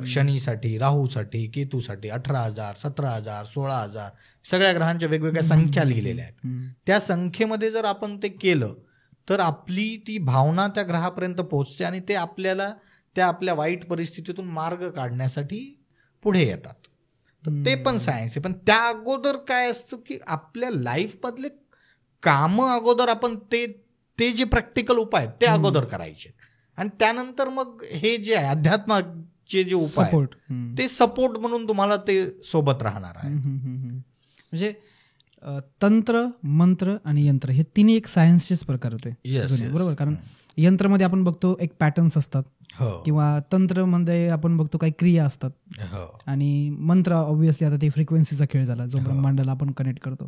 शनीसाठी, राहूसाठी, केतूसाठी 18,000, 17,000, 16,000 सगळ्या ग्रहांच्या वेगवेगळ्या संख्या लिहिलेल्या आहेत. त्या संख्येमध्ये जर आपण ते केलं तर आपली ती भावना त्या ग्रहापर्यंत पोहोचते आणि ते आपल्याला त्या आपल्या वाईट परिस्थितीतून मार्ग काढण्यासाठी पुढे येतात. तर ते पण सायन्स आहे. पण त्या अगोदर काय असतं की आपल्या लाईफमधले कामं अगोदर आपण ते जे प्रॅक्टिकल उपाय आहेत ते अगोदर करायचे, आणि त्यानंतर मग हे जे आहे अध्यात्माचे जे उपाय ते सपोर्ट म्हणून तुम्हाला ते सोबत राहणार आहे. म्हणजे तंत्र, मंत्र आणि यंत्र हे तिन्ही एक सायन्सचेच प्रकार होते. बरोबर. कारण यंत्रमध्ये आपण बघतो एक पॅटर्न्स असतात, किंवा तंत्रमध्ये आपण बघतो काही क्रिया असतात, आणि मंत्र ऑब्व्हियसली आता ते फ्रिक्वेन्सीचा खेळ झाला जो ब्रह्मांडाला आपण कनेक्ट करतो.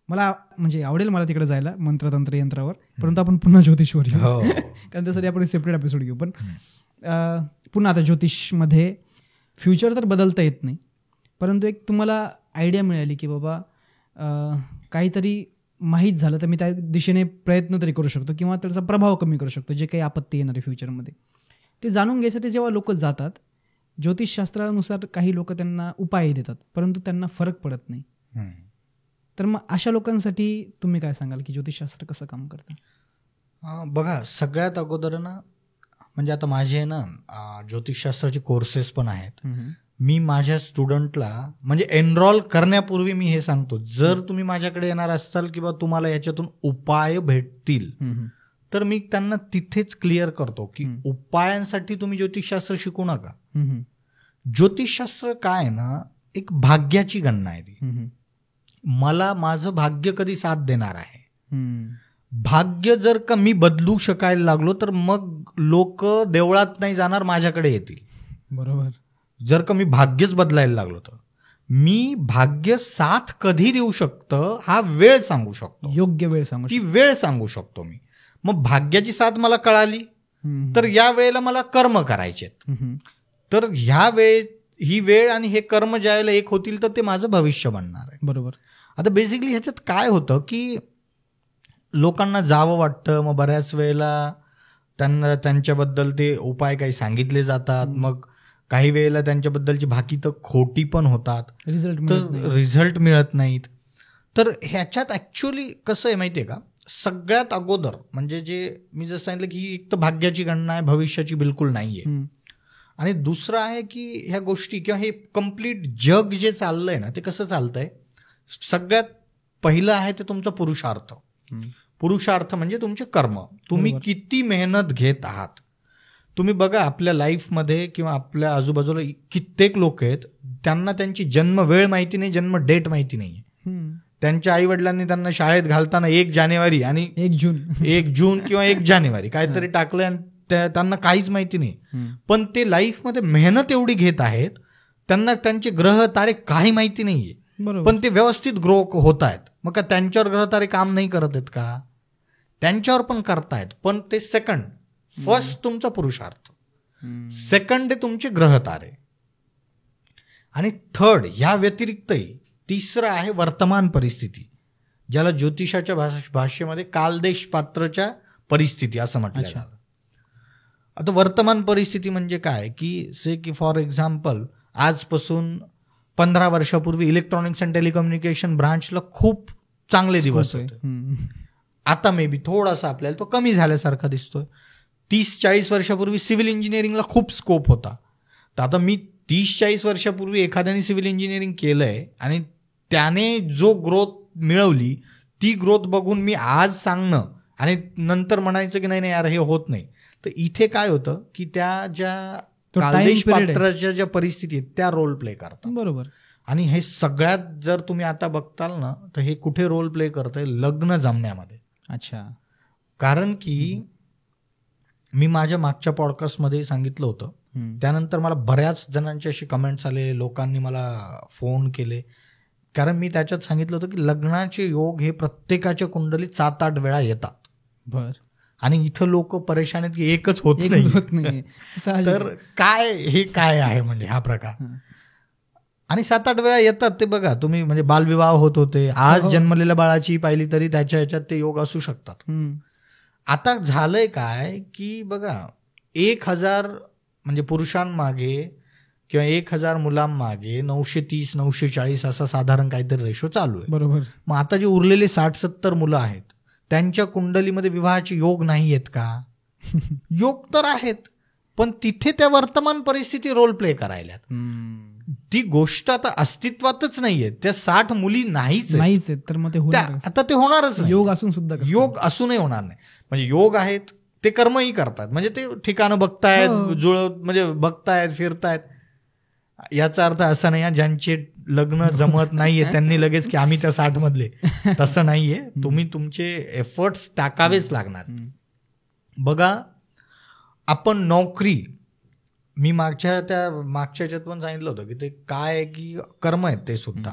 मला म्हणजे आवडेल मला तिकडे जायला मंत्र तंत्र यंत्रावर, परंतु आपण पुन्हा ज्योतिषवर येऊ कारण त्यासाठी आपण सेपरेट एपिसोड घेऊ. पण पुन्हा आता ज्योतिषमध्ये फ्युचर तर बदलता येत नाही, परंतु एक तुम्हाला आयडिया मिळाली की बाबा काहीतरी माहीत झालं तर मी त्या दिशेने प्रयत्न तरी करू शकतो, किंवा त्याचा प्रभाव कमी करू शकतो जे काही आपत्ती येणार आहे फ्युचरमध्ये. ते जाणून घ्यायसाठी जेव्हा लोक जातात ज्योतिषशास्त्रानुसार काही लोक त्यांना उपाय देतात, परंतु त्यांना फरक पडत नाही. तर मग अशा लोकांसाठी तुम्ही काय सांगाल की ज्योतिषशास्त्र कसं काम करतं? बघा, सगळ्यात अगोदर ना म्हणजे आता माझे ना ज्योतिषशास्त्राचे कोर्सेस पण आहेत. मी माझ्या स्टुडंटला म्हणजे एनरोल करण्यापूर्वी मी हे सांगतो, जर तुम्ही माझ्याकडे येणार असाल किंवा तुम्हाला याच्यातून उपाय भेटतील तर मी त्यांना तिथेच क्लिअर करतो की उपायांसाठी तुम्ही ज्योतिषशास्त्र शिकू नका. ज्योतिषशास्त्र काय ना एक भाग्याची गणना आहे ती. मला माझं भाग्य कधी साथ देणार आहे, भाग्य जर का मी बदलू शकायला लागलो तर मग लोक देवळात नाही जाणार, माझ्याकडे येतील. बरोबर. जर का मी भाग्यच बदलायला लागलो तर मी भाग्य साथ कधी देऊ शकतं हा वेळ सांगू शकतो, योग्य वेळ सांगू, ती वेळ सांगू शकतो मी. मग भाग्याची साथ मला कळाली तर या वेळेला मला कर्म करायचे, तर ही वेळ आणि हे कर्म ज्या वेळेला एक होतील तर ते माझं भविष्य बनणार आहे. बरोबर. आता बेसिकली ह्याच्यात काय होतं की लोकांना जावं वाटतं, मग बऱ्याच वेळेला त्यांना त्यांच्याबद्दल ते उपाय काही सांगितले जातात, मग काही वेळेला त्यांच्याबद्दलची भाकीतं खोटी पण होतात, रिझल्ट मिळत नाहीत. तर ह्याच्यात ऍक्च्युअली कसं आहे माहितीये का, सगळ्यात अगोदर म्हणजे जे मी जसं सांगितलं की एक तर भाग्याची गणना आहे, भविष्याची बिलकुल नाहीये. आणि दुसरं आहे की ह्या गोष्टी किंवा हे कम्प्लीट जग जे चाललंय ना ते कसं चालतंय, सगळ्यात पहिलं आहे ते तुमचा पुरुषार्थ. पुरुषार्थ म्हणजे तुमचे कर्म, तुम्ही किती मेहनत घेत आहात. तुम्ही बघा आपल्या लाईफमध्ये किंवा आपल्या आजूबाजूला कित्येक लोक आहेत, त्यांना त्यांची जन्म वेळ माहिती नाही, जन्म डेट माहिती नाहीये. त्यांच्या आई वडिलांनी त्यांना शाळेत घालताना 1 जानेवारी आणि 1 जून किंवा 1 जानेवारी काहीतरी टाकलं आणि त्यांना काहीच माहिती नाही. पण ते लाईफमध्ये मेहनत एवढी घेत आहेत, त्यांना त्यांचे ग्रह तारे काही माहिती नाहीये, पण ते व्यवस्थित ग्रो होत आहेत. मग का त्यांच्यावर ग्रह तारे काम नाही करत आहेत का? त्यांच्यावर पण करतायत, पण ते सेकंड. फर्स्ट तुमचा पुरुषार्थ, सेकंड आहे तुमचे ग्रह तारे, आणि थर्ड ह्या व्यतिरिक्तही तिसरं आहे वर्तमान परिस्थिती, ज्याला ज्योतिषाच्या भाषेमध्ये कालदेश पात्रच्या परिस्थिती असं म्हटलं जातं. आता वर्तमान परिस्थिती म्हणजे काय की से की फॉर एक्झाम्पल आजपासून 15 वर्षापूर्वी इलेक्ट्रॉनिक्स अँड टेलिकम्युनिकेशन ब्रांचला खूप चांगले दिवस होते. आता मे बी थोडासा आपल्याला तो कमी झाल्यासारखा दिसतोय. 30-40 वर्षापूर्वी सिव्हिल इंजिनिअरिंगला खूप स्कोप होता. तर आता मी 30-40 वर्षापूर्वी एखाद्याने सिव्हिल इंजिनिअरिंग केलंय आणि त्याने जो ग्रोथ मिळवली ती ग्रोथ बघून मी आज सांगणं आणि नंतर म्हणायचं की नाही यार हे होत नाही. तर इथे काय होतं की त्या ज्या कालदेश पात्राच्या ज्या परिस्थिती आहेत त्या रोल प्ले करतात. बरोबर. आणि हे सगळ्यात जर तुम्ही आता बघताल ना तर हे कुठे रोल प्ले करतंय? लग्न जमण्यामध्ये. अच्छा. कारण की मी माझ्या मागच्या पॉडकास्टमध्ये सांगितलं होतं, त्यानंतर मला बऱ्याच जणांचे असे कमेंट्स आले, लोकांनी मला फोन केले, कारण मी त्याच्यात सांगितलं होतं की लग्नाचे योग हे प्रत्येकाच्या कुंडलीत 7-8 वेळा येतात. बर. आणि इथं लोक परेशान आहेत की एकच होत नाही. तर काय आहे म्हणजे हा प्रकार? आणि 7-8 वेळा येतात ते बघा तुम्ही, म्हणजे बालविवाह होत होते, आज जन्मलेल्या बाळाची पाहिली तरी त्याच्या ह्याच्यात ते योग असू शकतात. आता झालंय काय की बघा 1000 म्हणजे पुरुषांमागे किंवा 1000 मुलांमागे 930-940 असा साधारण काहीतरी रेशो चालू आहे. बरोबर. मग आता जे उरलेले 60-70 मुलं आहेत त्यांच्या कुंडलीमध्ये विवाहाचे योग नाही आहेत का? योग तर आहेत, पण तिथे त्या वर्तमान परिस्थिती रोल प्ले करायल्यात. ती गोष्ट आता अस्तित्वातच नाहीये. त्या 60 मुली नाहीच आहेत, तर मग ते आता ते होणारच नाही. योग असून सुद्धा योग असूनही होणार नाही. म्हणजे योग आहेत ते कर्मही करतात, म्हणजे ते ठिकाणं बघतायत, म्हणजे बघतायत, फिरतायत. याचा अर्थ असा नाही ज्यांचे लग्न जमत नाहीये त्यांनी लगेच की आम्ही त्या 60 मधले, तसं नाहीये. तुम्ही तुमचे एफर्ट्स टाकावेच लागणार. बघा आपण नोकरी, मी मागच्या याच्यात पण सांगितलं होतं की ते काय आहे की कर्म आहेत ते सुद्धा.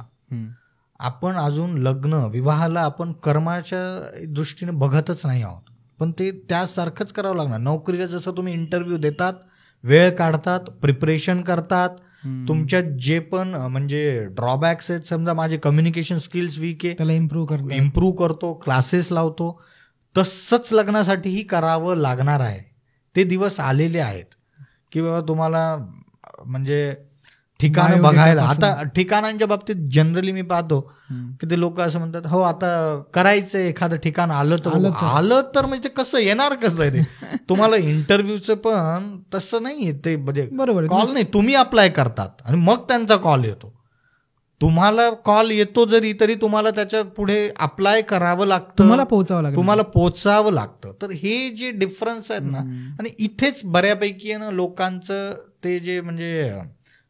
आपण अजून लग्न विवाहाला आपण कर्माच्या दृष्टीने बघतच नाही आहोत, पण ते त्यासारखंच करावं लागणार. नोकरीला जसं तुम्ही इंटरव्ह्यू देतात, वेळ काढतात, प्रिपरेशन करतात, तुमच्यात जे पण म्हणजे ड्रॉबॅक्स आहेत, समजा माझे कम्युनिकेशन स्किल्स वीक आहे त्याला इम्प्रूव्ह करतो, क्लासेस लावतो, तसंच लग्नासाठीही करावं लागणार आहे. ते दिवस आलेले आहेत की बाबा तुम्हाला म्हणजे ठिकाणं बघायला. आता ठिकाणांच्या बाबतीत जनरली मी पाहतो की ते लोक असं म्हणतात, हो आता करायचं एखादं ठिकाण आलं तर म्हणजे कसं येणार, कसं आहे ते तुम्हाला इंटरव्ह्यूचं पण तसं नाही आहे ते, म्हणजे कॉल नाही, तुम्ही अप्लाय करतात आणि मग त्यांचा कॉल येतो. तुम्हाला कॉल येतो तरी तुम्हाला त्याच्या पुढे अप्लाय करावं लागतं, तुम्हाला पोहोचावं लागतं. तर हे जे डिफरन्स आहेत ना, आणि इथेच बऱ्यापैकी आहे ना लोकांचं ते जे म्हणजे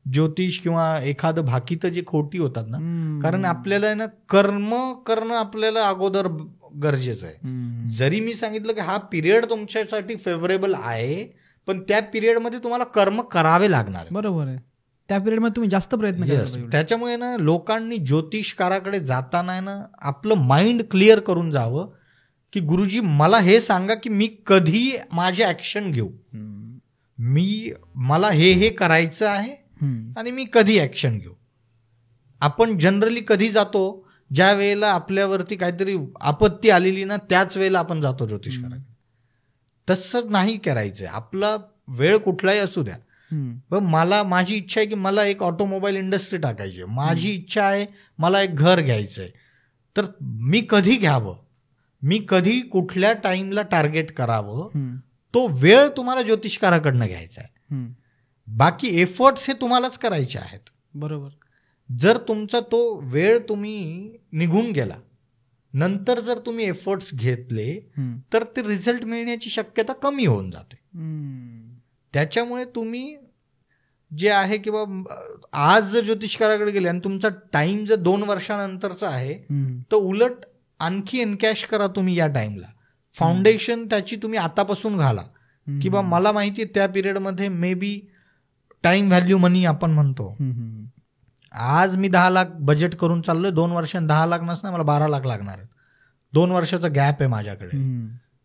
ज्योतिष किंवा एखादं भाकीतं जे खोटी होतात ना, कारण आपल्याला ना कर्म करणं आपल्याला अगोदर गरजेचं आहे. जरी मी सांगितलं की हा पिरियड तुमच्यासाठी फेवरेबल आहे, पण त्या पिरियडमध्ये तुम्हाला कर्म करावे लागणार. बरोबर आहे. त्या पिरियडमध्ये तुम्ही जास्त प्रयत्न करा. त्याच्यामुळे ना लोकांनी ज्योतिषकाराकडे जाताना ना आपलं माइंड क्लिअर करून जावं की गुरुजी मला हे सांगा की मी कधी माझे ऍक्शन घेऊ, मला हे करायचं आहे आणि मी कधी ऍक्शन घेऊ. आपण जनरली कधी जातो, ज्या वेळेला आपल्यावरती काहीतरी आपत्ती आलेली ना त्याच वेळेला आपण जातो ज्योतिषकाराकडे. तसं नाही करायचंय. आपला वेळ कुठलाही असू द्या. पण माझी इच्छा आहे की मला एक ऑटोमोबाईल इंडस्ट्री टाकायची आहे, माझी इच्छा आहे मला एक घर घ्यायचंय, तर मी कधी घ्यावं, मी कधी कुठल्या टाइमला टार्गेट करावं, तो वेळ तुम्हाला ज्योतिषकाराकडनं घ्यायचा आहे. बाकी एफर्ट्स हे तुम्हालाच करायचे आहेत. बरोबर. जर तुमचा तो वेळ तुम्ही निघून गेला, नंतर जर तुम्ही एफर्ट्स घेतले तर ते रिझल्ट मिळण्याची शक्यता कमी होऊन जाते. त्याच्यामुळे तुम्ही जे आहे किंवा आज जर ज्योतिषकाराकडे गेले आणि तुमचा टाइम जर 2 वर्षानंतरचा आहे तर उलट आणखी एनकॅश करा तुम्ही या टाइमला. फाउंडेशन त्याची तुम्ही आतापासून घाला की बा मला माहिती आहे त्या पिरियडमध्ये मे बी टाइम व्हॅल्यू मनी आपण म्हणतो. आज मी 10 लाख बजेट करून चाललोय, 2 वर्षांनी 10 लाख नसणार, मला 12 लाख लागणार आहेत. 2 वर्षाचा गॅप आहे माझ्याकडे,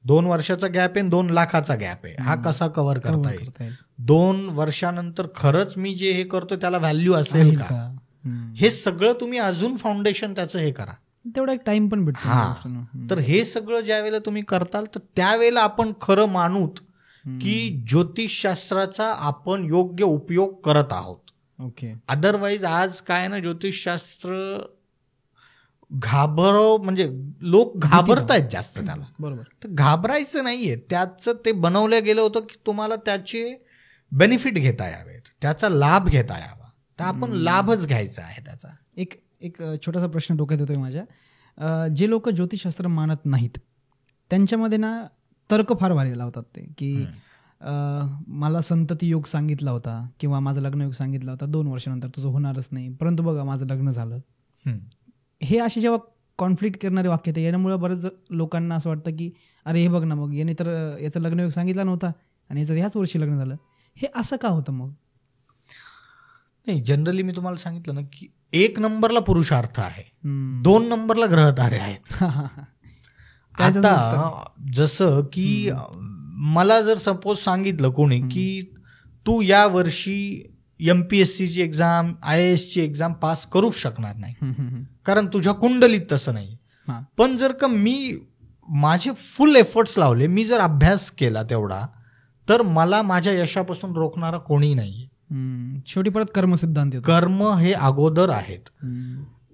2 वर्षाचा गॅप आहे, 2 लाखाचा गॅप आहे. हा कसा कव्हर करता येईल? 2 वर्षानंतर खरंच मी जे हे करतो त्याला व्हॅल्यू असेल का? हे सगळं तुम्ही अजून फाउंडेशन त्याचं हे करा, तेवढा एक टाइम पण भेटतो. हा, तर हे सगळं ज्या वेळेला तुम्ही करताल तर त्यावेळेला आपण खरं मानूत की ज्योतिषशास्त्राचा आपण योग्य उपयोग करत आहोत. ओके. अदरवाईज आज काय ना, ज्योतिषशास्त्र म्हणजे लोक घाबरतायत जास्त त्याला. बरोबर. तर घाबरायचं नाहीये, त्याचं ते बनवलं गेलं होतं की तुम्हाला त्याचे बेनिफिट घेता यावेत, त्याचा लाभ घेता यावा, तर आपण लाभच घ्यायचा आहे त्याचा. एक छोटासा प्रश्न डोक्यात येतोय माझ्या. जे लोक ज्योतिषशास्त्र मानत नाहीत त्यांच्यामध्ये ना तर्क फार भारी लावतात ते की मला संतती योग सांगितला होता किंवा माझं लग्न योग सांगितला होता, 2 वर्षानंतर तुझं होणारच नाही, परंतु बघा माझं लग्न झालं. हे असे जेव्हा कॉन्फ्लिक्ट करणारे वाक्य येते, यामुळे बरेच लोकांना असं वाटतं की अरे हे बघ ना, मग याने तर याचा लग्न योग सांगितला नव्हता आणि याचं ह्याच वर्षी लग्न झालं. हे असं का होतं मग? नाही, जनरली मी तुम्हाला सांगितलं ना की 1 नंबरला पुरुषार्थ आहे, 2 नंबरला ग्रहतारे आहेत. आता जसं की मला जर सपोज सांगितलं कोणी की तू या वर्षी MPSCची एक्झाम, IAS ची एक्झाम पास करूच शकणार नाही कारण तुझ्या कुंडलीत तसं नाही, पण जर का मी माझे फुल एफर्ट्स लावले, मी जर अभ्यास केला तेवढा, तर मला माझ्या यशापासून रोखणारा कोणी नाहीये. शेवटी परत कर्म सिद्धांत येतो. कर्म हे अगोदर आहेत.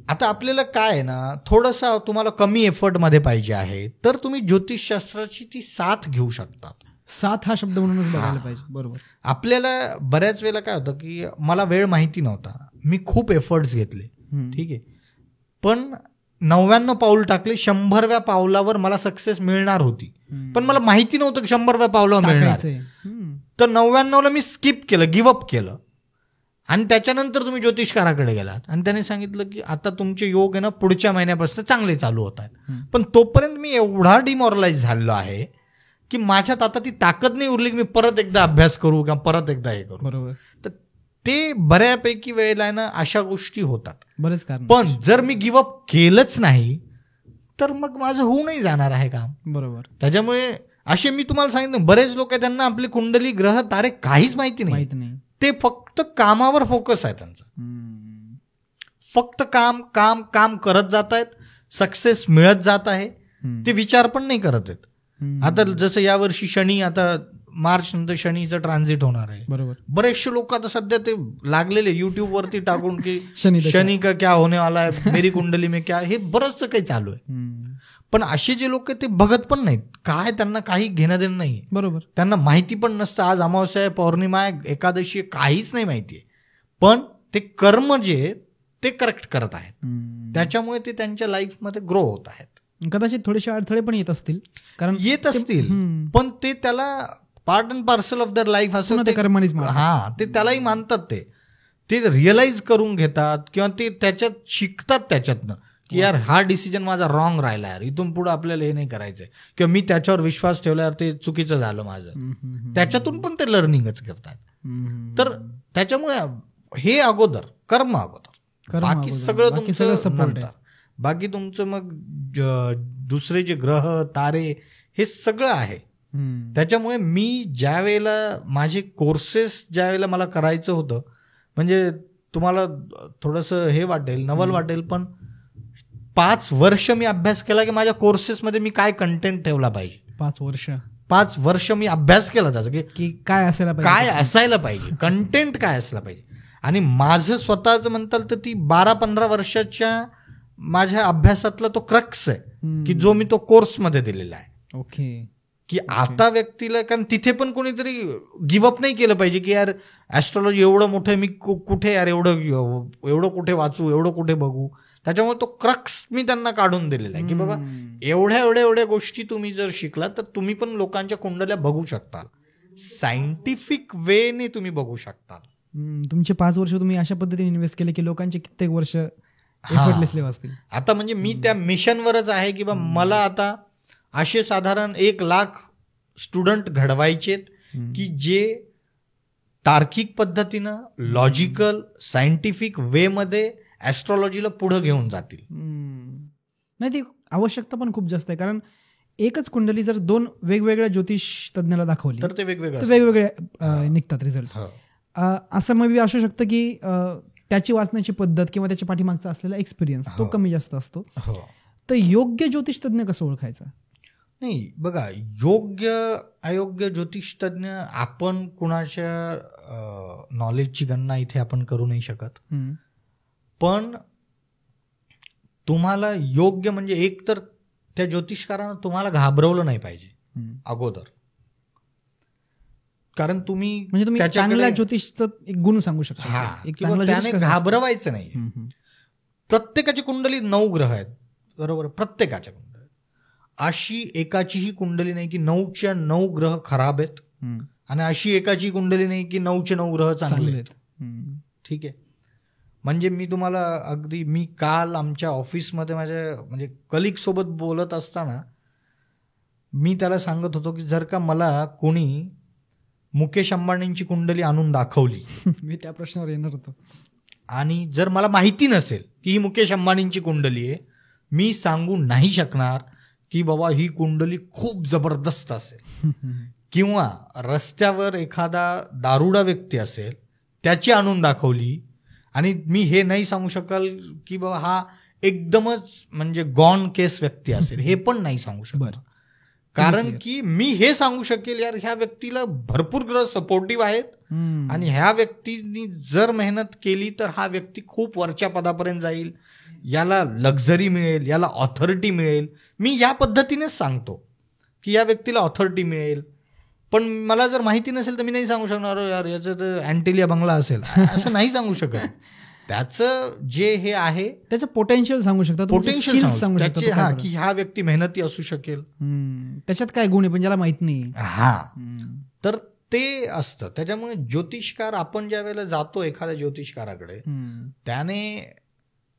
आता आपल्याला काय आहे ना, थोडंसं तुम्हाला कमी एफर्ट मध्ये पाहिजे आहे तर तुम्ही ज्योतिषशास्त्राची ती साथ घेऊ शकता. साथ हा शब्द म्हणूनच बघायला पाहिजे. बरोबर. आपल्याला बऱ्याच वेळेला काय होतं की मला वेळ माहिती नव्हता, मी खूप एफर्ट्स घेतले, ठीक आहे, पण 99 पाऊल टाकले, 100व्या पावलावर मला सक्सेस मिळणार होती, पण मला माहिती नव्हतं की 100व्या पावलावर मिळणार, तर 99ला मी स्किप केलं, गिव्हअप केलं. आणि त्याच्यानंतर तुम्ही ज्योतिषकाराकडे गेलात आणि त्याने सांगितलं की आता तुमचे योग आहे ना पुढच्या महिन्यापासून चांगले चालू होत आहेत, पण तोपर्यंत मी एवढा डिमॉरलाइज झालो आहे की माझ्यात आता ती ताकद नाही उरली की मी परत एकदा अभ्यास करू किंवा परत एकदा हे करू. बरोबर. तर ते बऱ्यापैकी वेळेला ना अशा गोष्टी होतात, बरेच कारण. पण जर मी गिव्हअप केलंच नाही तर मग माझं होऊनही जाणार आहे काम. बरोबर. त्याच्यामुळे असे मी तुम्हाला सांगितलं, बरेच लोक त्यांना आपली कुंडली ग्रह तारे काहीच माहिती नाही, ते फक्त कामावर फोकस आहे त्यांचा, फक्त काम काम काम करत जात आहेत, सक्सेस मिळत जात आहे, ते विचार पण नाही करत आहेत. आता जसं यावर्षी शनी, आता मार्च नंतर शनीचं ट्रान्झिट होणार आहे. बरोबर. बरेचसे लोक आता सध्या ते लागलेले युट्यूब वरती टाकून की शनी का क्या होने वाला है, मेरी कुंडली में क्या, हे बरंचसं काही चालू आहे. पण असे जे लोक ते बघत पण नाहीत, काय त्यांना काही घेणं देणं नाही. बरोबर. त्यांना माहिती पण नसतं आज अमावस्या आहे, पौर्णिमा आहे, एकादशी आहे, काहीच नाही माहिती आहे, पण ते कर्म जे ते करेक्ट करत आहेत, त्याच्यामुळे ते त्यांच्या लाईफमध्ये ग्रो होत आहेत. कदाचित थोडेसे अडथळे पण येत असतील, कारण येत असतील, पण ते त्याला पार्ट अँड पार्सल ऑफ दर लाईफ असं ते कर्मानीच, हा, ते त्यालाही मानतात, ते रिअलाइज करून घेतात किंवा ते त्याच्यात शिकतात त्याच्यातनं की यार हा डिसिजन माझा रॉंग राहिला, यार इथून पुढे आपल्याला हे नाही करायचंय, किंवा मी त्याच्यावर विश्वास ठेवल्यावर ते चुकीचं झालं माझं, त्याच्यातून पण ते लर्निंगच करतात. तर त्याच्यामुळे हे अगोदर कर्म अगोदर, बाकी सगळं तुमचं नंतर, बाकी तुमचं मग दुसरे जे ग्रह तारे हे सगळं आहे. त्याच्यामुळे मी ज्या वेळेला माझे कोर्सेस ज्या वेळेला मला करायचं होतं, म्हणजे तुम्हाला थोडंसं हे वाटेल, नवल वाटेल, पण 5 वर्ष मी अभ्यास केला की माझ्या कोर्सेसमध्ये मी काय कंटेंट ठेवला पाहिजे. 5 वर्ष मी अभ्यास केला त्याचा की काय असायला पाहिजे, कंटेंट काय असला पाहिजे. आणि माझं स्वतःच म्हणताल तर ती 12-15 वर्षाच्या माझ्या अभ्यासातला तो क्रक्स आहे की जो मी तो कोर्समध्ये दिलेला आहे. ओके. की आता व्यक्तीला, कारण तिथे पण कोणीतरी गिव्हअप नाही केलं पाहिजे की यार ॲस्ट्रॉलॉजी एवढं मोठं मी कुठे यार एवढं कुठे वाचू, एवढं कुठे बघू. त्याच्यामुळे तो क्रक्स मी त्यांना काढून दिलेला आहे की बाबा एवढ्या गोष्टी तुम्ही जर शिकला तर तुम्ही पण लोकांच्या कुंडल्या बघू शकता. सायंटिफिक वेने तुम्ही बघू शकता. तुमचे 5 वर्ष तुम्ही अशा पद्धतीने इन्व्हेस्ट केले की लोकांचे कित्येक वर्ष एफर्टलेसली वाचतील. आता म्हणजे मी त्या मिशनवरच आहे की बा मला आता असे साधारण 1,00,000 स्टुडंट घडवायचेत की जे तार्किक पद्धतीनं लॉजिकल सायंटिफिक वे मध्ये ऍस्ट्रॉलॉजीला पुढे घेऊन जातील. नाही, ती आवश्यकता पण खूप जास्त आहे. कारण एकच कुंडली जर 2 वेगवेगळ्या ज्योतिष तज्ञाला दाखवली तर ते वेगवेगळे निघतात रिझल्ट. असं मग असू शकतं की त्याची वाचण्याची पद्धत किंवा त्याच्या पाठीमागचा असलेला एक्सपिरियन्स तो कमी जास्त असतो. तर योग्य ज्योतिष तज्ञ कसं ओळखायचं? नाही बघा, योग्य अयोग्य ज्योतिष तज्ञ आपण कुणाच्या नॉलेजची गणना इथे आपण करू नाही शकत. पण तुम्हाला योग्य म्हणजे एक तर त्या ज्योतिषकारानं तुम्हाला घाबरवलं नाही पाहिजे अगोदर. कारण तुम्ही चांगल्या ज्योतिषचं एक गुण सांगू शकता. त्याने घाबरवायचं नाही. प्रत्येकाची कुंडली 9 ग्रह आहेत बरोबर. प्रत्येकाच्या कुंडली अशी एकाचीही कुंडली नाही की 9च्या 9 ग्रह खराब आहेत आणि अशी एकाची कुंडली नाही की 9चे 9 ग्रह चांगले आहेत. ठीक आहे. म्हणजे मी तुम्हाला अगदी मी काल आमच्या ऑफिसमध्ये माझ्या म्हणजे कलिग सोबत बोलत असताना मी त्याला सांगत होतो की जर का मला कोणी मुकेश अंबानींची कुंडली आणून दाखवली मी त्या प्रश्नावर येणार होतो आणि जर मला माहिती नसेल की ही मुकेश अंबानींची कुंडली आहे, मी सांगू नाही शकणार की बाबा ही कुंडली खूप जबरदस्त असेल. किंवा रस्त्यावर एखादा दारुडा व्यक्ती असेल त्याची आणून दाखवली आणि मी हे नाही सांगू शकाल की बाबा हा एकदमच म्हणजे गॉन केस व्यक्ती असेल, हे पण नाही सांगू शकत. कारण की मी हे सांगू शकेल यार ह्या व्यक्तीला भरपूर ग्रह सपोर्टिव्ह आहेत आणि ह्या व्यक्तीने जर मेहनत केली तर हा व्यक्ती खूप वरच्या पदापर्यंत जाईल, याला लक्झरी मिळेल, याला ऑथॉरिटी मिळेल. मी या पद्धतीनेच सांगतो की या व्यक्तीला ऑथॉरिटी मिळेल. पण मला जर माहिती नसेल तर मी नाही सांगू शकणार यार याचं तर अँटिलिया बंगला असेल, असं नाही सांगू शकत. त्याचं जे हे आहे त्याचं पोटेन्शियल सांगू शकता, पोटेन्शियल सांगू शकता की ह्या व्यक्ती मेहनती असू शकेल, त्याच्यात काय गुण आहे पण ज्याला माहित नाही. तर ते असतं. त्याच्यामुळे ज्योतिषकार आपण ज्या वेळेला जातो एखाद्या ज्योतिषकाराकडे त्याने,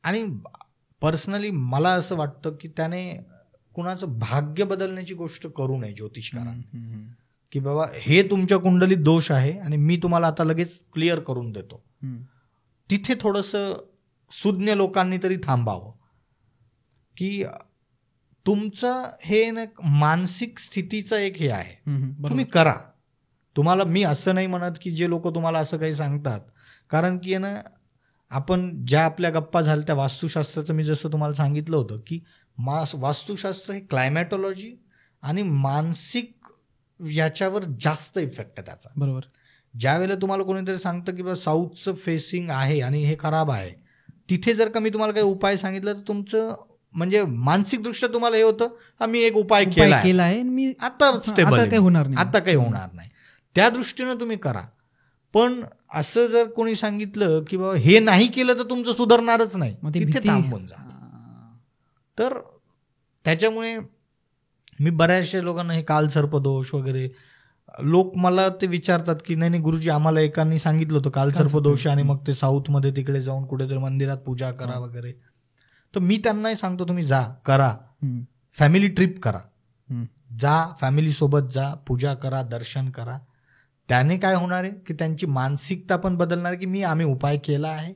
आणि पर्सनली मला असं वाटतं की त्याने कुणाचं भाग्य बदलण्याची गोष्ट करू नये ज्योतिषकाराने, की बाबा हे तुमच्या कुंडलीत दोष आहे आणि मी तुम्हाला आता लगेच क्लिअर करून देतो. तिथे थोडंसं सुज्ञ लोकांनी तरी थांबावं की तुमचं हे ना मानसिक स्थितीचं एक हे आहे, तुम्ही करा. तुम्हाला मी असं नाही म्हणत की जे लोक तुम्हाला असं काही सांगतात, कारण की ना आपण ज्या आपल्या गप्पा झाल्या त्या वास्तुशास्त्राचं मी जसं तुम्हाला सांगितलं होतं की वास्तुशास्त्र हे क्लायमॅटॉलॉजी आणि मानसिक याच्यावर जास्त इफेक्ट आहे त्याचा. बरोबर. ज्या वेळेला तुम्हाला कोणीतरी सांगतं की बा साऊथचं फेसिंग आहे आणि हे खराब आहे, तिथे जर का मी तुम्हाला काही उपाय सांगितलं तर तुमचं म्हणजे मानसिक दृष्ट्या तुम्हाला हे होतं मी एक उपाय केलाय मी आता स्टेबल, आता काही होणार नाही, त्या दृष्टीनं तुम्ही करा. पण असं जर कोणी सांगितलं की बाबा हे नाही केलं तर तुमचं सुधारणारच नाही, तिथे थांबून जा. तर त्याच्यामुळे मी बऱ्याचशा लोकांना हे कालसर्पदोष वगैरे, लोक मला ते विचारतात की नाही गुरुजी आम्हाला एकांनी सांगितलं होतं कालसर्पदोष आणि मग ते साऊथमध्ये तिकडे जाऊन कुठेतरी मंदिरात पूजा करा वगैरे. तर मी त्यांनाही सांगतो तुम्ही जा करा, फॅमिली ट्रिप करा, जा फॅमिली सोबत जा, पूजा करा, दर्शन करा. त्याने काय होणार आहे की त्यांची मानसिकता पण बदलणार की आम्ही उपाय केला आहे.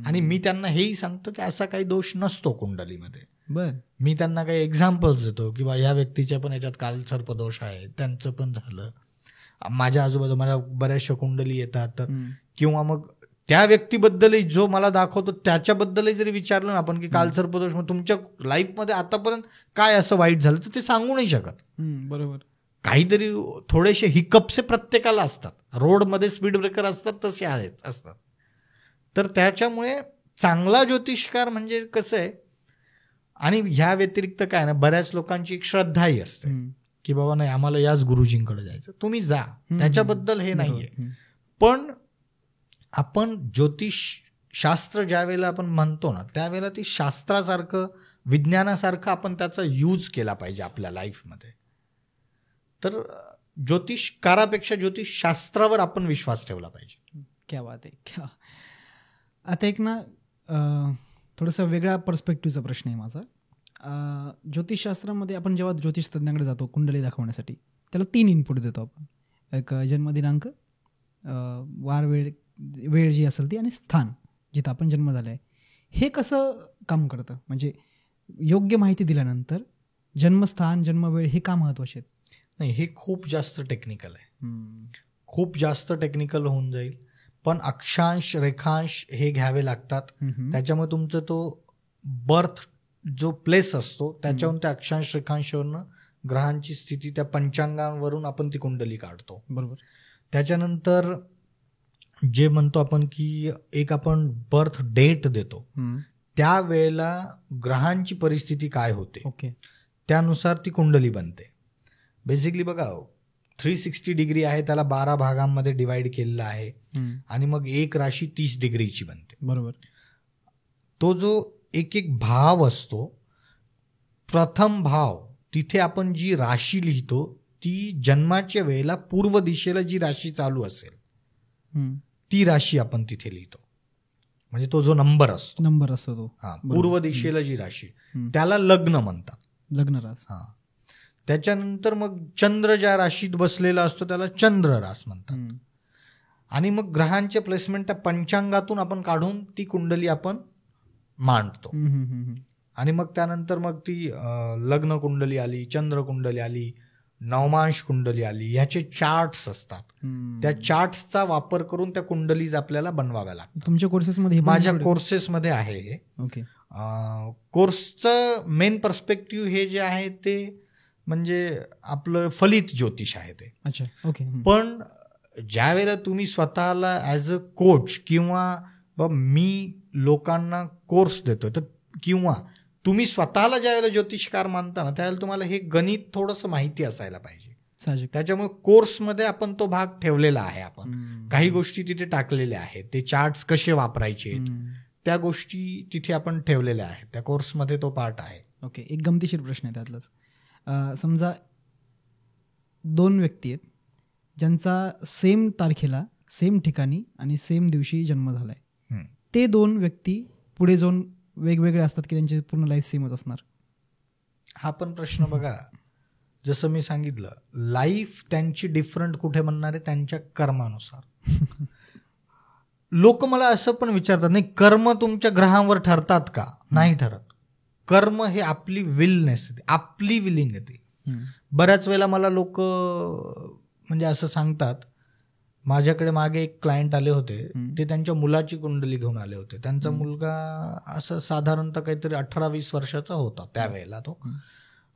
आणि मी त्यांना हेही सांगतो की असा काही दोष नसतो कुंडलीमध्ये. मी त्यांना काही एक्झाम्पल्स देतो की बा ह्या व्यक्तीच्या पण याच्यात कालसर्पदोष आहे, त्यांचं पण झालं. माझ्या आजूबाजू मला बऱ्याचशा कुंडली येतात, तर किंवा मग त्या व्यक्तीबद्दलही जो मला दाखवतो त्याच्याबद्दलही जरी विचारलं ना आपण की कालसर्पदोष मग तुमच्या लाईफमध्ये आतापर्यंत काय असं वाईट झालं तर ते सांगू नाही शकत. बरोबर. काहीतरी थोडेसे हिकअप्स प्रत्येकाला असतात, रोडमध्ये स्पीड ब्रेकर असतात तसे असतात. तर त्याच्यामुळे चांगला ज्योतिषकार म्हणजे कसं आहे, आणि ह्या व्यतिरिक्त काय ना बऱ्याच लोकांची एक श्रद्धाही असते की बाबा नाही आम्हाला याच गुरुजींकडे जायचं, तुम्ही जा, त्याच्याबद्दल हे नाहीये. पण आपण ज्योतिष शास्त्र ज्या वेळेला आपण म्हणतो ना त्यावेळेला ती शास्त्रासारखं विज्ञानासारखं आपण त्याचा यूज केला पाहिजे आपल्या लाईफमध्ये. तर ज्योतिषकारापेक्षा ज्योतिषशास्त्रावर आपण विश्वास ठेवला पाहिजे. क्या बात आहे, क्या. आता एक ना थोडासा वेगळा पर्स्पेक्टिव्हचा प्रश्न आहे माझा. ज्योतिषशास्त्रामध्ये आपण जेव्हा ज्योतिष तज्ञाकडे जातो कुंडली दाखवण्यासाठी, त्याला 3 इनपुट देतो आपण. एक जन्मदिनांक, वार वेळ जी असेल ती, आणि स्थान जिथं आपण जन्म झाला आहे. हे कसं काम करतं? म्हणजे योग्य माहिती दिल्यानंतर जन्मस्थान, जन्मवेळ हे का महत्त्वाचे आहेत? नाही, हे खूप जास्त टेक्निकल आहे, खूप जास्त टेक्निकल होऊन जाईल. पण अक्षांश, रेखांश हे घ्यावे लागतात. त्याच्यामुळे तुमचं तो बर्थ जो प्लेस असतो त्याच्यावरून त्या अक्षांश रेखांशावरनं ग्रहांची स्थिती, त्या पंचांगांवरून आपण ती कुंडली काढतो. बरोबर. त्याच्यानंतर जे म्हणतो आपण की एक आपण बर्थ डेट देतो, त्यावेळेला ग्रहांची परिस्थिती काय होते, ओके, त्यानुसार ती कुंडली बनते. बेसिकली बघा, 360 डिग्री आहे, त्याला 12 भागांमध्ये डिवाइड केलेला आहे, आणि मग एक राशी 30 डिग्रीची बनते. बरोबर. तो जो एक भाव असतो, प्रथम भाव, तिथे आपण जी राशी लिहितो ती जन्माच्या वेळेला पूर्व दिशेला जी राशी चालू असेल ती राशी आपण तिथे लिहितो. म्हणजे तो जो नंबर असतो तो, पूर्व दिशेला जी राशी, त्याला लग्न म्हणतात, लग्न रास. त्याच्यानंतर मग चंद्र ज्या राशीत बसलेला असतो त्याला चंद्र रास म्हणतात. आणि मग ग्रहांचे प्लेसमेंट त्या पंचांगातून आपण काढून ती कुंडली आपण मांडतो. आणि मग त्यानंतर मग ती लग्न कुंडली आली, चंद्र कुंडली आली, नवमांश कुंडली आली, ह्याचे चार्ट्स असतात. त्या चार्ट्सचा वापर करून त्या कुंडलीज आपल्याला बनवाव्या लागतात. तुमच्या कोर्सेसमध्ये? माझ्या कोर्सेसमध्ये आहे हे. ओके. कोर्सचं मेन पर्स्पेक्टिव्ह हे जे आहे ते म्हणजे आपलं फलित ज्योतिष आहे ते. अच्छा, ओके. पण ज्या वेळेला तुम्ही स्वतःला ॲज अ कोच किंवा मी लोकांना कोर्स देतो, तर किंवा तुम्ही स्वतःला ज्या वेळेला ज्योतिषकार मानता ना, त्यावेळेला तुम्हाला हे गणित थोडंसं माहिती असायला पाहिजे. त्याच्यामुळे कोर्समध्ये आपण तो भाग ठेवलेला आहे. आपण काही गोष्टी तिथे टाकलेल्या आहेत, ते चार्ट्स कसे वापरायचे त्या गोष्टी तिथे आपण ठेवलेल्या आहेत. त्या कोर्समध्ये तो पार्ट आहे. ओके. एक गमतीशीर प्रश्न आहे त्यातलाच. समजा 2 व्यक्ती आहेत ज्यांचा सेम तारखेला, सेम ठिकाणी आणि सेम दिवशी जन्म झालाय. ते 2 व्यक्ती पुढे जाऊन वेगवेगळे असतात की त्यांची पूर्ण लाईफ सेमच असणार? हा पण प्रश्न बघा, जसं मी सांगितलं, लाईफ त्यांची डिफरंट कुठे म्हणणार आहे? त्यांच्या कर्मानुसार. लोक मला असं पण विचारतात, नाही कर्म तुमच्या ग्रहांवर ठरतात का? नाही ठरत. कर्म हे आपली विलनेस आहे, आपली विलिंग आहे ती. बऱ्याच वेळेला मला लोक म्हणजे असं सांगतात, माझ्याकडे मागे एक क्लायंट आले होते, ते त्यांच्या मुलाची कुंडली घेऊन आले होते. त्यांचा मुलगा असं साधारणतः काहीतरी 18-20 वर्षाचा होता त्यावेळेला तो.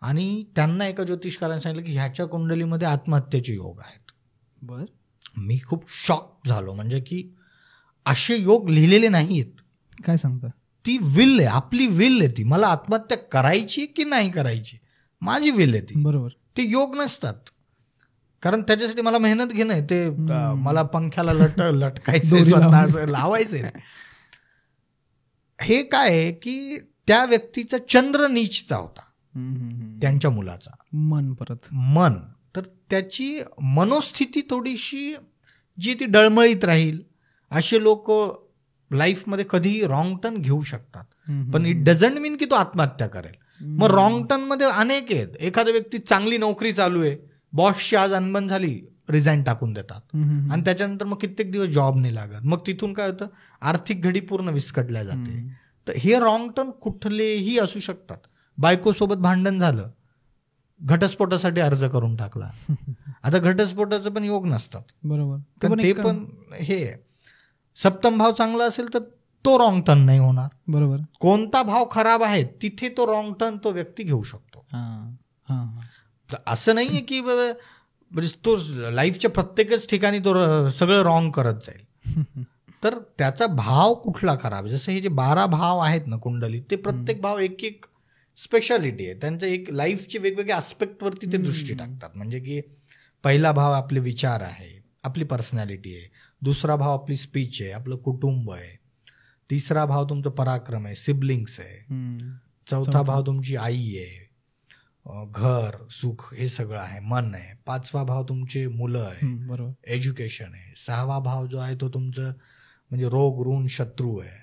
आणि त्यांना एका ज्योतिषकाराने सांगितलं की ह्याच्या कुंडलीमध्ये आत्महत्येचे योग आहेत. बर. मी खूप शॉक झालो, म्हणजे की असे योग लिहिलेले नाहीत. काय सांगता? ती विल आहे, आपली विल आहे ती. मला आत्महत्या करायची की नाही करायची, माझी विल आहे ती. बरोबर. ते योग नसतात, कारण त्याच्यासाठी मला मेहनत घेणं आहे. ते मला पंख्याला लटकायचं, स्वतः लावायचंय. हे काय आहे की त्या व्यक्तीचा चंद्र नीचचा होता, त्यांच्या मुलाचा मन. तर त्याची मनोस्थिती थोडीशी जी ती डळमळीत राहील. असे लोक लाईफमध्ये कधीही रॉंग टर्न घेऊ शकतात, पण इट डझंट मीन की तो आत्महत्या करेल. मग रॉंग टर्न मध्ये अनेक आहेत. एखाद्या व्यक्ती चांगली नोकरी चालू आहे, बॉसची आज अनबन झाली, रिझाईन टाकून देतात, आणि त्याच्यानंतर मग कित्येक दिवस जॉब नाही लागत. मग तिथून काय होतं, आर्थिक घडी पूर्ण विस्कटल्या जाते. तर हे रॉंग टर्न कुठलेही असू शकतात. बायकोसोबत भांडण झालं, घटस्फोटासाठी अर्ज करून टाकला. आता घटस्फोटाचे पण योग नसतात. बरोबर. ते पण हे सप्तम भाव चांगला असेल तर तो रॉंग टर्न नाही होणार. बरोबर. कोणता भाव खराब आहे तिथे तो रॉंग टर्न तो व्यक्ती घेऊ शकतो. असं नाहीये की म्हणजे तो लाईफच्या प्रत्येकच ठिकाणी तो सगळं रॉंग करत जाईल. तर त्याचा भाव कुठला खराब आहे. जसं हे जे 12 भाव आहेत ना कुंडलीत, ते प्रत्येक भाव एक एक स्पेशालिटी आहे. त्यांचं एक लाईफचे वेगवेगळे आस्पेक्टवरती ते दृष्टी टाकतात. म्हणजे की पहिला भाव आपले विचार आहे, आपली पर्सनॅलिटी आहे. दुसरा भाव आपली स्पीच आहे, आपलं कुटुंब आहे. तिसरा भाव तुमचं पराक्रम आहे, सिबलिंग्स आहे. चौथा भाव तुमची आई आहे. घर, सुख हे सगळं आहे, मन आहे. 5वा भाव तुमचे मुलं आहे, बरोबर. एज्युकेशन आहे. 6वा भाव जो आहे तो तुमचं म्हणजे रोग, ऋण, शत्रू आहे.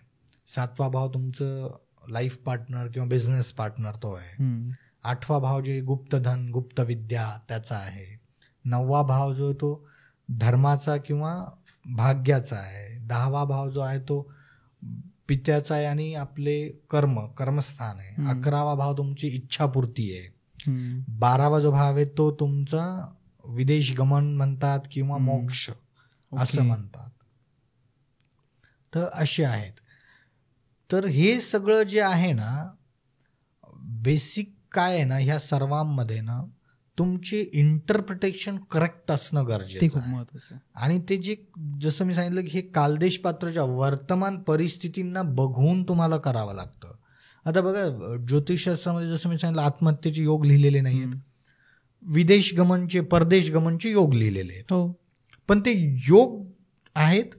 7वा भाव तुमचं लाईफ पार्टनर किंवा बिझनेस पार्टनर तो आहे. 8वा भाव जे गुप्तधन, गुप्त विद्या त्याचा आहे. 9वा भाव जो आहे तो धर्माचा किंवा भाग्याचा आहे. 10वा भाव जो आहे तो पित्याचा आहे आणि आपले कर्मस्थान आहे. 11वा भाव तुमची इच्छापूर्ती आहे. 12वा जो भाव आहे तो तुमचा विदेश गमन म्हणतात किंवा मोक्ष असं म्हणतात. तर असे आहेत. तर हे सगळं जे आहे ना, बेसिक काय आहे ना, ह्या सर्वांमध्ये ना तुमचे इंटरप्रिटेशन करेक्ट असणं गरजेचं खूप महत्त्वाचं. आणि ते जे जसं मी सांगितलं की हे कालदेश पात्राच्या वर्तमान परिस्थितींना बघून तुम्हाला करावं लागतं. आता बघा, ज्योतिषशास्त्रामध्ये जसं मी सांगितलं आत्महत्येचे योग लिहिलेले नाही आहेत, विदेश गमनचे, परदेश गमनचे योग लिहिलेले आहेत. पण ते योग आहेत,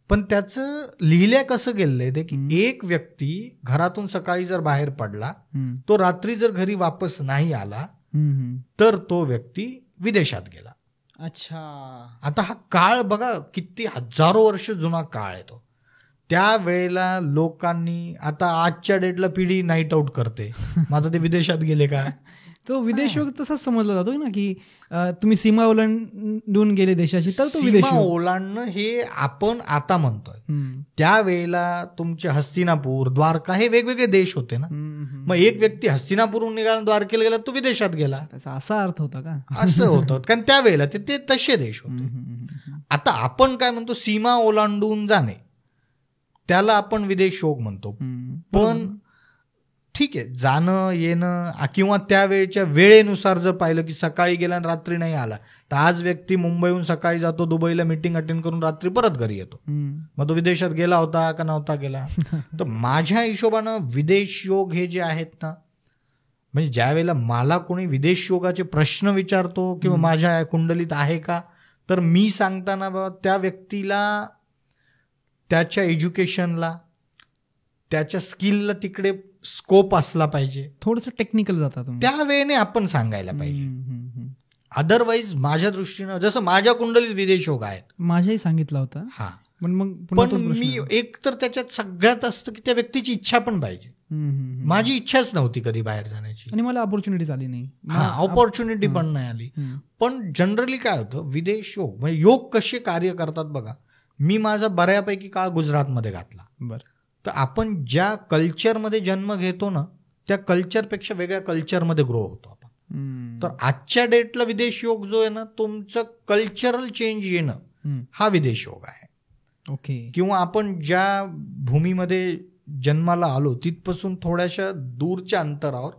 पण त्याचं लिहिल्या कसं गेलेलं आहे ते की एक व्यक्ती घरातून सकाळी जर बाहेर पडला, तो रात्री जर घरी वापस नाही आला तर तो व्यक्ती विदेशात गेला. अच्छा. आता हा काळ बघा किती हजारो वर्ष जुना काळ आहे तो. त्या वेळेला लोकांनी, आता आजच्या डेटला पिढी नाईट आऊट करते, मग आता ते विदेशात गेले का? तो विदेश योग तसाच समजला जातो ना की तुम्ही सीमा ओलांडून गेले देशाची तर तो विदेश ओलांडणं हे आपण आता म्हणतोय. त्यावेळेला तुमचे हस्तिनापूर, द्वारका हे वेगवेगळे देश होते ना. मग एक व्यक्ती हस्तिनापूरहून निघाला, द्वारकेला गेला, तो विदेशात गेला. त्याचा असा अर्थ होता का? असं होतं, कारण त्यावेळेला ते तसे देश होते. आता आपण काय म्हणतो, सीमा ओलांडून जाणे, त्याला आपण विदेश योग म्हणतो. पण ठीक आहे, जाणं येणं किंवा त्यावेळेच्या वेळेनुसार जर पाहिलं की सकाळी गेला आणि रात्री नाही आला, तर आज व्यक्ती मुंबईहून सकाळी जातो, दुबईला मीटिंग अटेंड करून रात्री परत घरी येतो. मग तो विदेशात गेला होता का नव्हता गेला? तर माझ्या हिशोबानं विदेश योग हे जे आहेत ना, म्हणजे ज्या वेळेला मला कोणी विदेश योगाचे प्रश्न विचारतो किंवा माझ्या कुंडलीत आहे का, तर मी सांगताना बाबा त्या व्यक्तीला त्याच्या एज्युकेशनला, त्याच्या स्किलला तिकडे स्कोप असला पाहिजे. थोडंसं टेक्निकल जातात त्या वेळेने आपण सांगायला पाहिजे. अदरवाईज माझ्या दृष्टीनं, जसं माझ्या कुंडलीत विदेश योग आहेत, माझ्याही सांगितलं होतं. हा, पण मी एक तर त्याच्यात सगळ्यात असतं की त्या व्यक्तीची इच्छा पण पाहिजे. माझी इच्छाच नव्हती कधी बाहेर जाण्याची आणि मला ऑपॉर्च्युनिटी आली नाही. ऑपॉर्च्युनिटी पण नाही आली. पण जनरली काय होतं, विदेश योग म्हणजे योग कसे कार्य करतात बघा. मी माझा बऱ्यापैकी काळ गुजरातमध्ये घातला. बरं. तर आपण ज्या कल्चरमध्ये जन्म घेतो ना, त्या कल्चरपेक्षा वेगळ्या कल्चरमध्ये ग्रो होतो आपण. तर आजच्या डेटला विदेश योग जो आहे ना, तुमचं कल्चरल चेंज येणं हा विदेश योग आहे. ओके. किंवा आपण ज्या भूमीमध्ये जन्माला आलो तिथपासून थोड्याशा दूरच्या अंतरावर,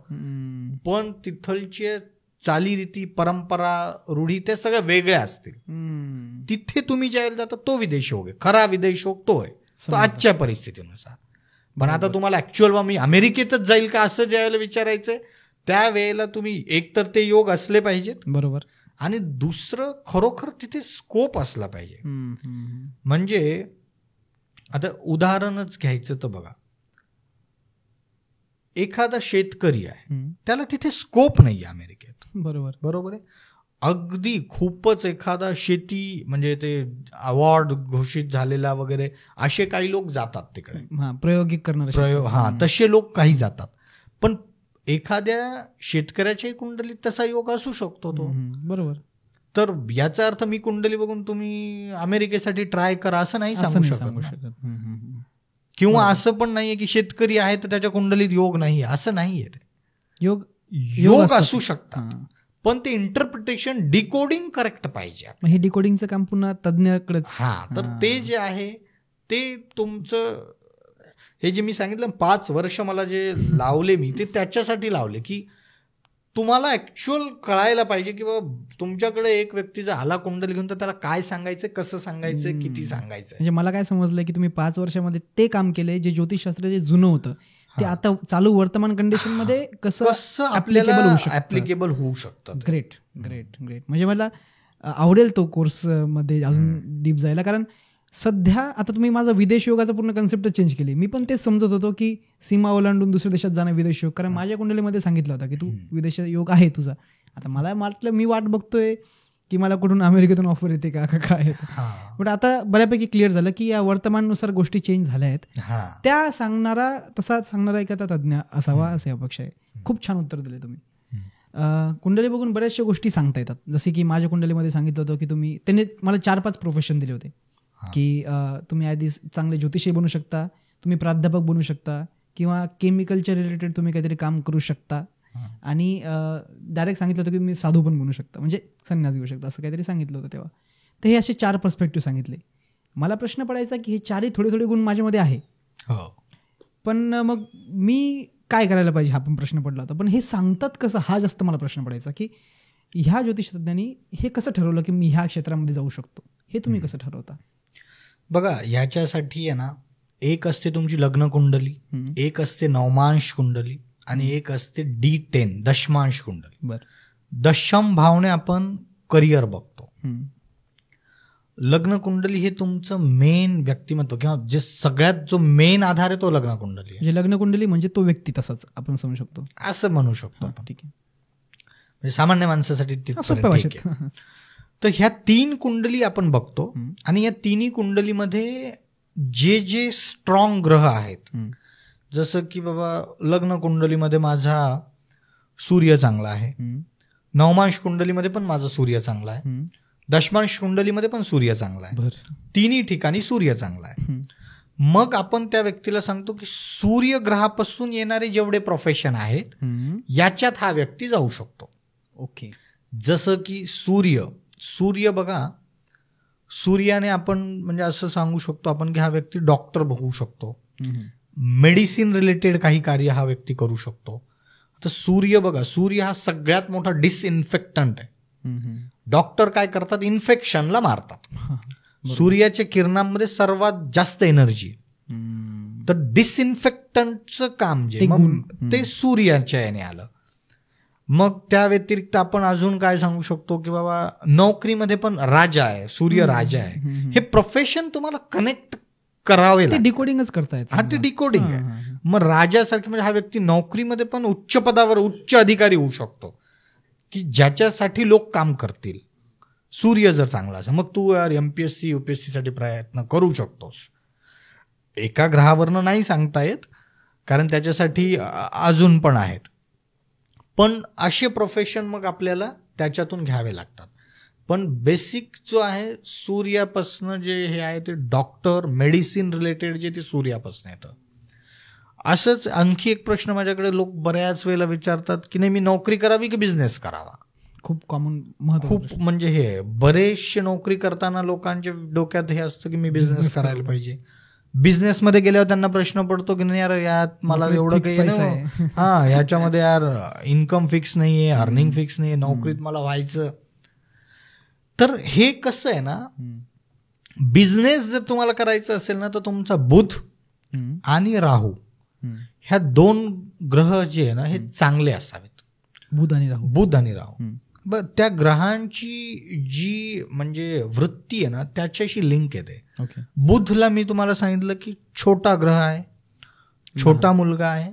पण तिथलचे चालीरीती, परंपरा, रूढी त्या सगळ्या वेगळ्या असतील, तिथे तुम्ही ज्यावेळेला जाता तो विदेश योग आहे. खरा विदेश योग तो आहे, तो आजच्या परिस्थितीनुसार. पण आता तुम्हाला ऍक्च्युअल मी अमेरिकेतच जाईल का असं ज्यावेळेला विचारायचंय, त्यावेळेला तुम्ही एक तर ते योग असले पाहिजेत, बरोबर, आणि दुसरं खरोखर तिथे स्कोप असला पाहिजे. म्हणजे आता उदाहरणच घ्यायचं तर बघा, एखादा शेतकरी आहे, त्याला तिथे स्कोप नाही आहे अमेरिकेत. बरोबर आहे. अगदी खूपच एखादा शेती म्हणजे ते अवॉर्ड घोषित झालेला वगैरे असे काही लोक जातात तिकडे, प्रायोगिक करणारे, तसे लोक काही जातात. पण एखाद्या शेतकऱ्याच्याही कुंडलीत तसा योग असू शकतो तो. बरोबर. तर याचा अर्थ मी कुंडली बघून तुम्ही अमेरिकेसाठी ट्राय करा असं नाही सांगू शकत. किंवा असं पण नाहीये की शेतकरी आहे तर त्याच्या कुंडलीत योग नाहीये, असं नाहीये. योग असू शकतात, पण ते इंटरप्रिटेशन, डिकोडिंग करेक्ट पाहिजे. हे डिकोडिंगचं काम पुन्हा तज्ञाकडेच. तर ते जे आहे ते तुमचं, हे जे मी सांगितलं 5 वर्ष मला जे लावले मी, ते त्याच्यासाठी लावले की तुम्हाला ऍक्च्युअल कळायला पाहिजे की बाबा तुमच्याकडे एक व्यक्ती जर आला कुंडली घेऊन, तर त्याला काय सांगायचं, कसं सांगायचं, किती सांगायचं. म्हणजे मला काय समजलंय की तुम्ही 5 वर्षामध्ये ते काम केले जे ज्योतिषशास्त्र जे जुनं होतं ते आता चालू वर्तमान कंडिशन मध्ये कसं आपल्याला ऍप्लिकेबल होऊ शकतं. ग्रेट. म्हणजे मला आवडेल तो कोर्स मध्ये अजून डीप जायला, कारण सध्या आता तुम्ही माझा विदेश योगाचा पूर्ण कन्सेप्ट चेंज केली. मी पण तेच समजत होतो की सीमा ओलांडून दुसऱ्या देशात जाणं विदेश योग, कारण माझ्या कुंडलीमध्ये सांगितलं होतं की तू विदेश योग आहे तुझा. आता मला वाटलं मी वाट बघतोय की मला कुठून अमेरिकेतून ऑफर येते का काय. पण आता बऱ्यापैकी क्लिअर झालं की या वर्तमानानुसार गोष्टी चेंज झाल्या आहेत. त्या तसा सांगणारा एखादा तज्ज्ञ असावा असे अपेक्षा आहे. खूप छान उत्तर दिले तुम्ही. कुंडली बघून बऱ्याचशा गोष्टी सांगता येतात. जसे की माझ्या कुंडलीमध्ये सांगितलं होतं की त्यांनी मला 4-5 प्रोफेशन दिले होते की तुम्ही आधी चांगले ज्योतिषी बनू शकता, तुम्ही प्राध्यापक बनू शकता, किंवा केमिकलच्या रिलेटेड तुम्ही काहीतरी काम करू शकता, आणि डायरेक्ट सांगितलं होतं की मी साधू पण बनू शकता, म्हणजे संन्यास घेऊ शकता, असं काहीतरी सांगितलं होतं तेव्हा. तर हे असे 4 पर्स्पेक्टिव्ह सांगितले. मला प्रश्न पडायचा की हे 4ही थोडे थोडे गुण माझ्यामध्ये आहे, पण मग मी काय करायला पाहिजे हा पण प्रश्न पडला होता. पण हे सांगतात कसं हा जास्त मला प्रश्न पडायचा की ह्या ज्योतिषतज्ञांनी हे कसं ठरवलं की मी ह्या क्षेत्रामध्ये जाऊ शकतो, हे तुम्ही कसं ठरवता? बघा, ह्याच्यासाठी आहे ना, एक असते तुमची लग्न कुंडली, एक असते नवमांश कुंडली, आणि एक असते D10 दशमांश कुंडली. बरं. दशम भावने आपण करिअर बघतो. लग्न कुंडली हे तुमचं मेन व्यक्तिमत्व किंवा जे सगळ्यात जो मेन आधार आहे तो लग्न कुंडली आहे. म्हणजे लग्न कुंडली म्हणजे तो व्यक्ती तसाच आपण समजू शकतो, असं म्हणू शकतो आपण. ठीक आहे, म्हणजे सामान्य माणसासाठी सोप्या भाषेत. तर ह्या 3 कुंडली आपण बघतो, आणि या तिन्ही कुंडलीमध्ये जे जे स्ट्रॉंग ग्रह आहेत, जसं की बाबा लग्न कुंडलीमध्ये माझा सूर्य चांगला आहे, नवमांश कुंडलीमध्ये पण माझा सूर्य चांगला आहे, दशमांश कुंडलीमध्ये पण सूर्य चांगला आहे, तिन्ही ठिकाणी सूर्य चांगला आहे. मग आपण त्या व्यक्तीला सांगतो की सूर्यग्रहापासून येणारे जेवढे प्रोफेशन आहेत याच्यात हा व्यक्ती जाऊ शकतो. ओके. जसं की सूर्य बघा, सूर्याने आपण म्हणजे असं सांगू शकतो आपण की हा व्यक्ती डॉक्टर होऊ शकतो, मेडिसिन रिलेटेड काही कार्य हा व्यक्ती करू शकतो. तर सूर्य बघा, सूर्य हा सगळ्यात मोठा डिसइन्फेक्टंट आहे. डॉक्टर काय करतात, इन्फेक्शनला मारतात. सूर्याच्या किरणांमध्ये सर्वात जास्त एनर्जी, तर डिसइन्फेक्टंटचं काम जे ते सूर्याच्या याने आलं. मग त्या व्यतिरिक्त आपण अजून काय सांगू शकतो की बाबा नोकरीमध्ये पण राजा आहे, सूर्य राजा आहे. हे प्रोफेशन तुम्हाला कनेक्ट करावे लागते, डिकोडिंगच करतायत. हा, ते डिकोडिंग आहे. मग राजासारखे म्हणजे हा व्यक्ती नोकरीमध्ये पण उच्च पदावर उच्च अधिकारी होऊ शकतो की ज्याच्यासाठी लोक काम करतील. सूर्य जर चांगला असेल, मग तू यार MPSC UPSC साठी प्रयत्न करू शकतोस. एका ग्रहावरनं नाही सांगता येत, कारण त्याच्यासाठी अजून पण आहेत. पण असे प्रोफेशन मग आपल्याला त्याच्यातून घ्यावे लागतात. पण बेसिक जो आहे सूर्यापासनं जे हे आहे ते डॉक्टर, मेडिसिन रिलेटेड जे ते सूर्यापासून येतं. असंच आणखी एक प्रश्न माझ्याकडे लोक बऱ्याच वेळेला विचारतात की नाही, मी नोकरी करावी की बिझनेस करावा. खूप कॉमन, खूप म्हणजे हे बरेचसे नोकरी करताना लोकांच्या डोक्यात हे असतं की मी बिझनेस करायला पाहिजे. बिझनेसमध्ये गेल्यावर त्यांना प्रश्न पडतो की नाही यार, यात मला एवढं काही हा, याच्यामध्ये यार इन्कम फिक्स नाहीये, अर्निंग फिक्स नाहीये, नोकरीत मला व्हायचं. तर हे कसं आहे ना, बिझनेस जर तुम्हाला करायचं असेल ना, तर तुमचा बुध आणि राहू ह्या 2 ग्रह जे आहे ना हे चांगले असावेत. बुध आणि राहू. त्या ग्रहांची जी म्हणजे वृत्ती आहे ना त्याच्याशी लिंक येते. बुधला मी तुम्हाला सांगितलं की छोटा ग्रह आहे, छोटा मुलगा आहे.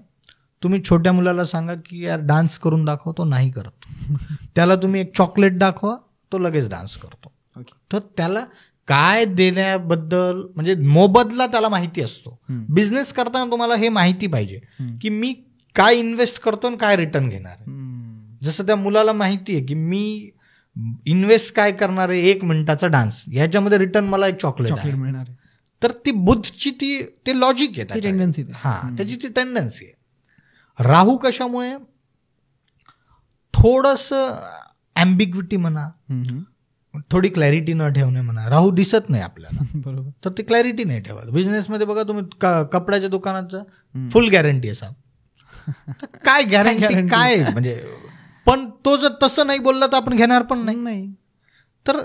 तुम्ही छोट्या मुलाला सांगा की यार डान्स करून दाखव, तो नाही करत. त्याला तुम्ही एक चॉकलेट दाखवा, तो लगेच डान्स करतो. तर त्याला काय देण्याबद्दल म्हणजे मोबदला त्याला माहिती असतो. बिझनेस करताना तुम्हाला हे माहिती पाहिजे की मी काय इन्व्हेस्ट करतो आणि काय रिटर्न घेणार. जसं त्या मुलाला माहिती आहे की मी इन्व्हेस्ट काय करणार आहे, 1 मिनिटाचा डान्स, ह्याच्यामध्ये रिटर्न मला एक चॉकलेट मिळणार. तर ती बुधची ते लॉजिक आहे, टेंडन्सी. हा, त्याची ती टेंडन्सी आहे. राहू कशामुळे, थोडंसं ॲम्बिग्विटी म्हणा, थोडी क्लॅरिटी न ठेवणे म्हणा. राहू दिसत नाही आपल्याला, बरोबर, तर ते क्लॅरिटी नाही ठेवत. बिझनेसमध्ये बघा तुम्ही कपड्याच्या दुकानाचं फुल गॅरंटी असा, काय गॅरंटी काय म्हणजे, पण तो जर तसं नाही बोलला तर आपण घेणार पण नाही. तर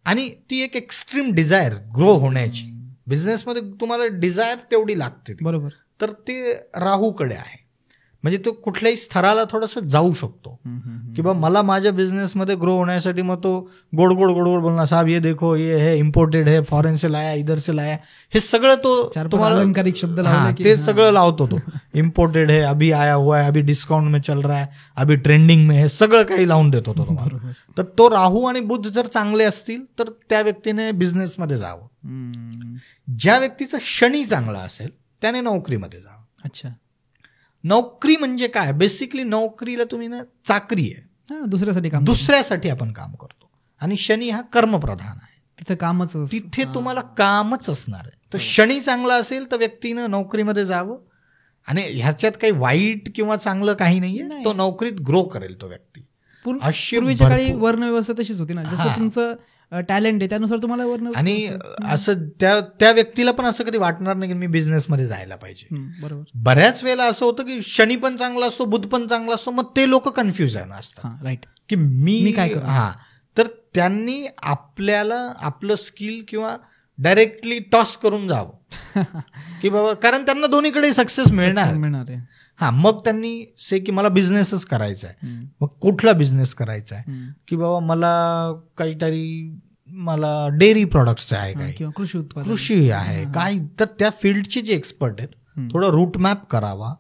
आणि ती एक एक्स्ट्रीम डिझायर ग्रो होण्याची, बिझनेसमध्ये तुम्हाला डिझायर तेवढी लागते, बरोबर, तर ते राहूकडे आहे. म्हणजे तो कुठल्याही स्तराला थोडंसं जाऊ शकतो की बा मला माझ्या बिझनेसमध्ये ग्रो होण्यासाठी मग तो गोड गोड गोड गोड बोलणार, साहब ये देखो ये है इम्पोर्टेड है, फॉरेन से लाया, इधर से लाया, हे सगळं तो तुम्हाला अलंकारिक शब्द ते सगळं लावतो तो. इम्पोर्टेड है, अभी आया हुआ है, अभी डिस्काउंट में चल रहा है, अभी ट्रेंडिंग में है, सगळं काही लावून देतो तो तुम्हाला. तर तो राहू आणि बुध जर चांगले असतील तर त्या व्यक्तीने बिझनेसमध्ये जावं. ज्या व्यक्तीचा शनी चांगला असेल त्याने नोकरीमध्ये जावं. अच्छा, नोकरी म्हणजे काय? बेसिकली नोकरीला तुम्ही ना चाकरी आहे, दुसऱ्यासाठी आपण काम करतो, आणि शनी हा कर्मप्रधान आहे, तिथे कामच, तिथे तुम्हाला कामच असणार आहे. तर शनी चांगला असेल तर व्यक्तीनं नोकरीमध्ये जावं, आणि ह्याच्यात काही वाईट किंवा चांगलं काही नाहीये, तो नोकरीत ग्रो करेल तो व्यक्ती. पूर्वीच्या काळी वर्ण तशीच होती ना, जसं तुमचं टॅलेंट आहे त्यानुसार तुम्हाला वर्ण, आणि असं त्या व्यक्तीला पण असं कधी वाटणार नाही की मी बिझनेसमध्ये जायला पाहिजे. बरोबर. बऱ्याच वेळेला असं होतं की शनी पण चांगला असतो, बुध पण चांगला असतो, मग ते लोक कन्फ्युज असतात, राईट, की मी काय करू. तर त्यांनी आपल्याला आपलं स्किल किंवा डायरेक्टली टॉस करून जावं की बाबा, कारण त्यांना दोन्हीकडे सक्सेस मिळणार आहे. मग त्यांनी से की मला बिझनेसच करायचा आहे. मग कुठला बिझनेस करायचा आहे, की बाबा मला काहीतरी मला डेअरी प्रोडक्ट्स आहे, काही कृषी आहे काय, तर त्या फील्डचे जे एक्सपर्ट आहेत थोडं रूट मॅप करावा,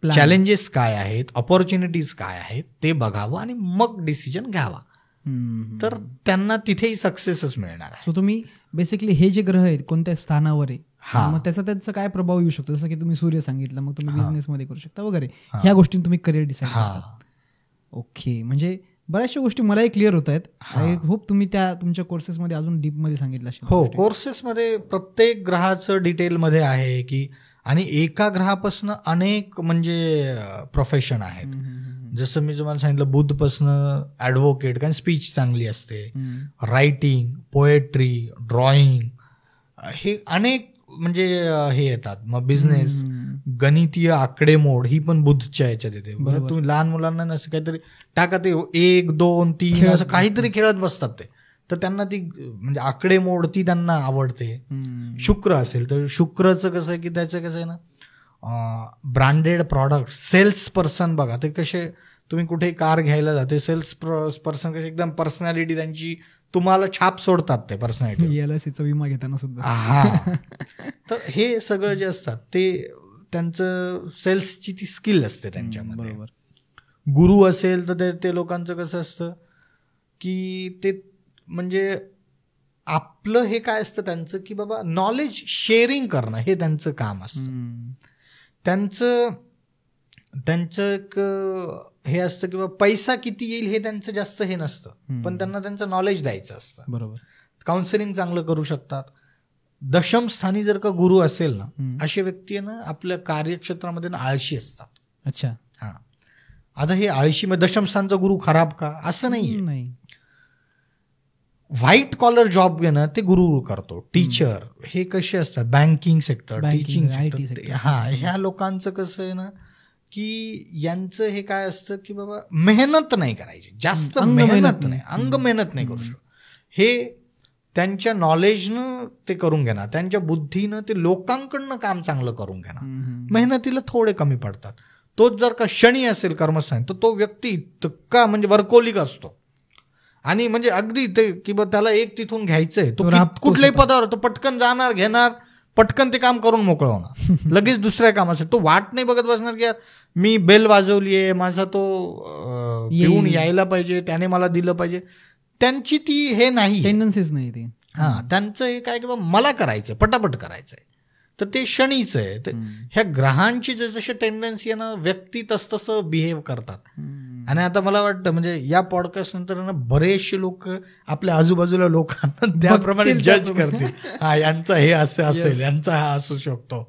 चॅलेंजेस काय आहेत, ऑपॉर्च्युनिटीज काय आहेत ते बघावं आणि मग डिसिजन घ्यावा, तर त्यांना तिथेही सक्सेसच मिळणार आहे. सो तुम्ही बेसिकली हे जे ग्रह आहेत कोणत्या स्थानावर आहे, मग त्याचा काय प्रभाव येऊ शकतो, जसं की तुम्ही सूर्य सांगितलं, मग तुम्ही बिझनेस मध्ये करू शकता वगैरे, ह्या गोष्टी तुम्ही करिअर डिसाईड करता. ओके, म्हणजे बऱ्याचशा गोष्टी मलाही क्लिअर होत आहेत. आय होप तुम्ही त्या तुमच्या कोर्सेसमध्ये अजून डीप मध्ये सांगितलं असेल. हो, कोर्सेसमध्ये प्रत्येक ग्रहाचं डिटेलमध्ये आहे की, आणि एका ग्रहापासून अनेक म्हणजे प्रोफेशन आहेत. जसं मी तुम्हाला सांगितलं, बुधपासनं ॲडव्होकेट, कारण स्पीच चांगली असते, रायटिंग, पोएट्री, ड्रॉइंग, हे अनेक म्हणजे हे येतात. मग बिझनेस, गणितीय आकडेमोड ही पण बुधच्या याच्यात येते. तुम्ही लहान मुलांना नसं काहीतरी टाका, ते 1, 2, 3 असं काहीतरी खेळत बसतात ते, तर त्यांना ती म्हणजे आकडेमोड ती त्यांना आवडते. शुक्र असेल तर शुक्रचं कसं आहे की त्याचं कसं आहे ना, ब्रँडेड प्रॉडक्ट, सेल्स पर्सन बघा, ते कसे तुम्ही कुठे कार घ्यायला जाते, सेल्स पर्सन कसे एकदम पर्सनॅलिटी त्यांची तुम्हाला छाप सोडतात ते पर्सनॅलिटी. एलआयसीचा विमा घेताना सुद्धा. तर हे सगळं जे असतात ते त्यांचं सेल्सची ती स्किल असते त्यांच्यामध्ये. बरोबर. गुरु असेल तर ते लोकांचं कसं असतं की ते म्हणजे आपलं हे काय असतं त्यांचं की बाबा नॉलेज शेअरिंग करणं हे त्यांचं काम असतं. त्यांचं एक हे असतं की बाबा पैसा किती येईल हे त्यांचं जास्त हे नसतं, पण त्यांना त्यांचं नॉलेज द्यायचं असतं. बरोबर. काउन्सिलिंग चांगलं करू शकतात. दशम स्थानी जर का गुरु असेल ना, असे व्यक्ती ना आपल्या कार्यक्षेत्रामध्ये ना आळशी असतात. अच्छा. आता हे आळशी मग दशम स्थानचा गुरु खराब का असं नाही. व्हाईट कॉलर जॉब घेणं ते गुरु करतो. टीचर हे कसे असतात, बँकिंग सेक्टर, टीचिंग सेक्टर, ह्या लोकांचं कसं आहे ना की यांचं हे काय असतं की बाबा मेहनत नाही करायची, जास्त मेहनत नाही, अंग मेहनत नाही करू शकत. हे त्यांच्या नॉलेजनं ते करून घेणार, त्यांच्या बुद्धीनं ते लोकांकडनं काम चांगलं करून घेणार, मेहनतीला थोडे कमी पडतात. तोच जर का शनी असेल कर्मस्थानी तर तो व्यक्ती इतका म्हणजे वर्कोलिक असतो, आणि म्हणजे अगदी ते किंवा त्याला एक तिथून घ्यायचंय, तो कुठल्याही पदावर तो पटकन जाणार, घेणार, पटकन ते काम करून मोकळं होणार, लगेच दुसऱ्या कामासाठी तो वाट नाही बघत बसणार की यार मी बेल वाजवलीये, माझा तो येऊन यायला पाहिजे, त्याने मला दिलं पाहिजे. त्यांची ती हे नाही, टेंडन्सीच नाही ते. त्यांचं हे काय की मला करायचंय, पटापट करायचंय, तर ते शनीच आहे. तर ह्या ग्रहांची जशी टेंडन्सी आहे ना, व्यक्ती तसतसं बिहेव करतात. आणि आता मला वाटतं म्हणजे या पॉडकास्ट नंतर ना बरेचसे लोक आपल्या आजूबाजूला लोकांना त्याप्रमाणे जज करतील, यांचा हे असं असेल, यांचा हा असू शकतो.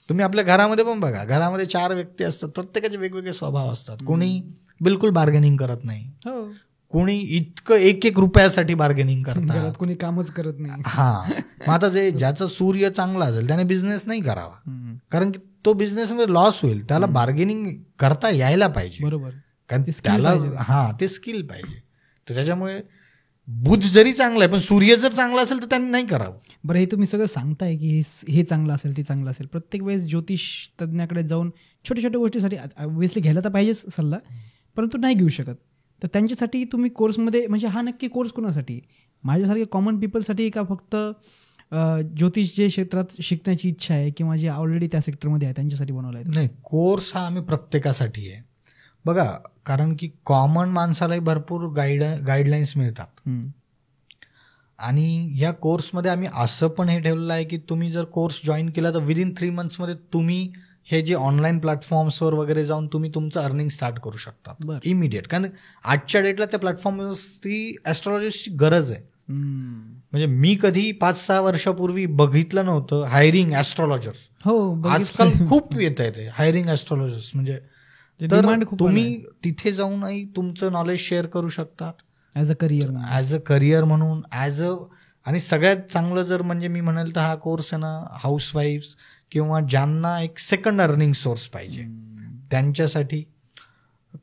तुम्ही आपल्या घरामध्ये पण बघा, घरामध्ये 4 व्यक्ती असतात, प्रत्येकाचे वेगवेगळे स्वभाव असतात. कोणी बिलकुल बार्गेनिंग करत नाही, कोणी इतकं 1-1 रुपयासाठी बार्गेनिंग करतात, कोणी कामच करत नाही. मग आता जे ज्याचा सूर्य चांगला असेल त्याने बिझनेस नाही करावा, कारण की तो बिझनेसमध्ये लॉस होईल. त्याला बार्गेनिंग करता यायला पाहिजे. बरोबर. कारण त्याला ते स्किल पाहिजे. तर त्याच्यामुळे बुध जरी चांगला आहे पण सूर्य जर चांगला असेल तर त्यांनी नाही करावं. बरं, हे तुम्ही सगळं सांगताय की हे चांगलं असेल, ते चांगलं असेल. प्रत्येक वेळेस ज्योतिष तज्ञाकडे जाऊन छोट्या छोट्या गोष्टीसाठी ऑब्व्हियसली घ्यायला तर पाहिजेच सल्ला, परंतु नाही घेऊ शकत. तर त्यांच्यासाठी तुम्ही कोर्समध्ये, म्हणजे हा नक्की कोर्स कोणासाठी, माझ्यासारख्या कॉमन पीपलसाठी का फक्त ज्योतिष जे क्षेत्रात शिकण्याची इच्छा आहे किंवा जे ऑलरेडी त्या सेक्टरमध्ये आहे त्यांच्यासाठी बनवला आहे? नाही, कोर्स हा आम्ही प्रत्येकासाठी आहे बघा, कारण की कॉमन माणसालाही भरपूर गाईडलाईन्स मिळतात. आणि या कोर्समध्ये आम्ही असं पण हे ठेवलेलं आहे की तुम्ही जर कोर्स जॉईन केला तर विदिन 3 मंथ्समध्ये तुम्ही हे जे ऑनलाईन प्लॅटफॉर्म्सवर वगैरे जाऊन तुम्ही तुमचं अर्निंग स्टार्ट करू शकता इमिडिएट. कारण आजच्या डेटला त्या प्लॅटफॉर्मवर ती ॲस्ट्रॉलॉजिस्टची गरज आहे. म्हणजे मी कधी 5-6 वर्षापूर्वी बघितलं नव्हतं हायरिंग ॲस्ट्रॉलॉजर्स. हो, आजकाल खूप येत आहे ते हायरिंग ॲस्ट्रॉलॉजर्स. म्हणजे तर तुम्ही तिथे जाऊनही तुमचं नॉलेज शेअर करू शकतात ॲज अ करिअर म्हणून आणि सगळ्यात चांगलं जर म्हणजे मी म्हणेल तर हा कोर्स आहे ना, हाऊसवाईफ्स किंवा ज्यांना एक सेकंड अर्निंग सोर्स पाहिजे त्यांच्यासाठी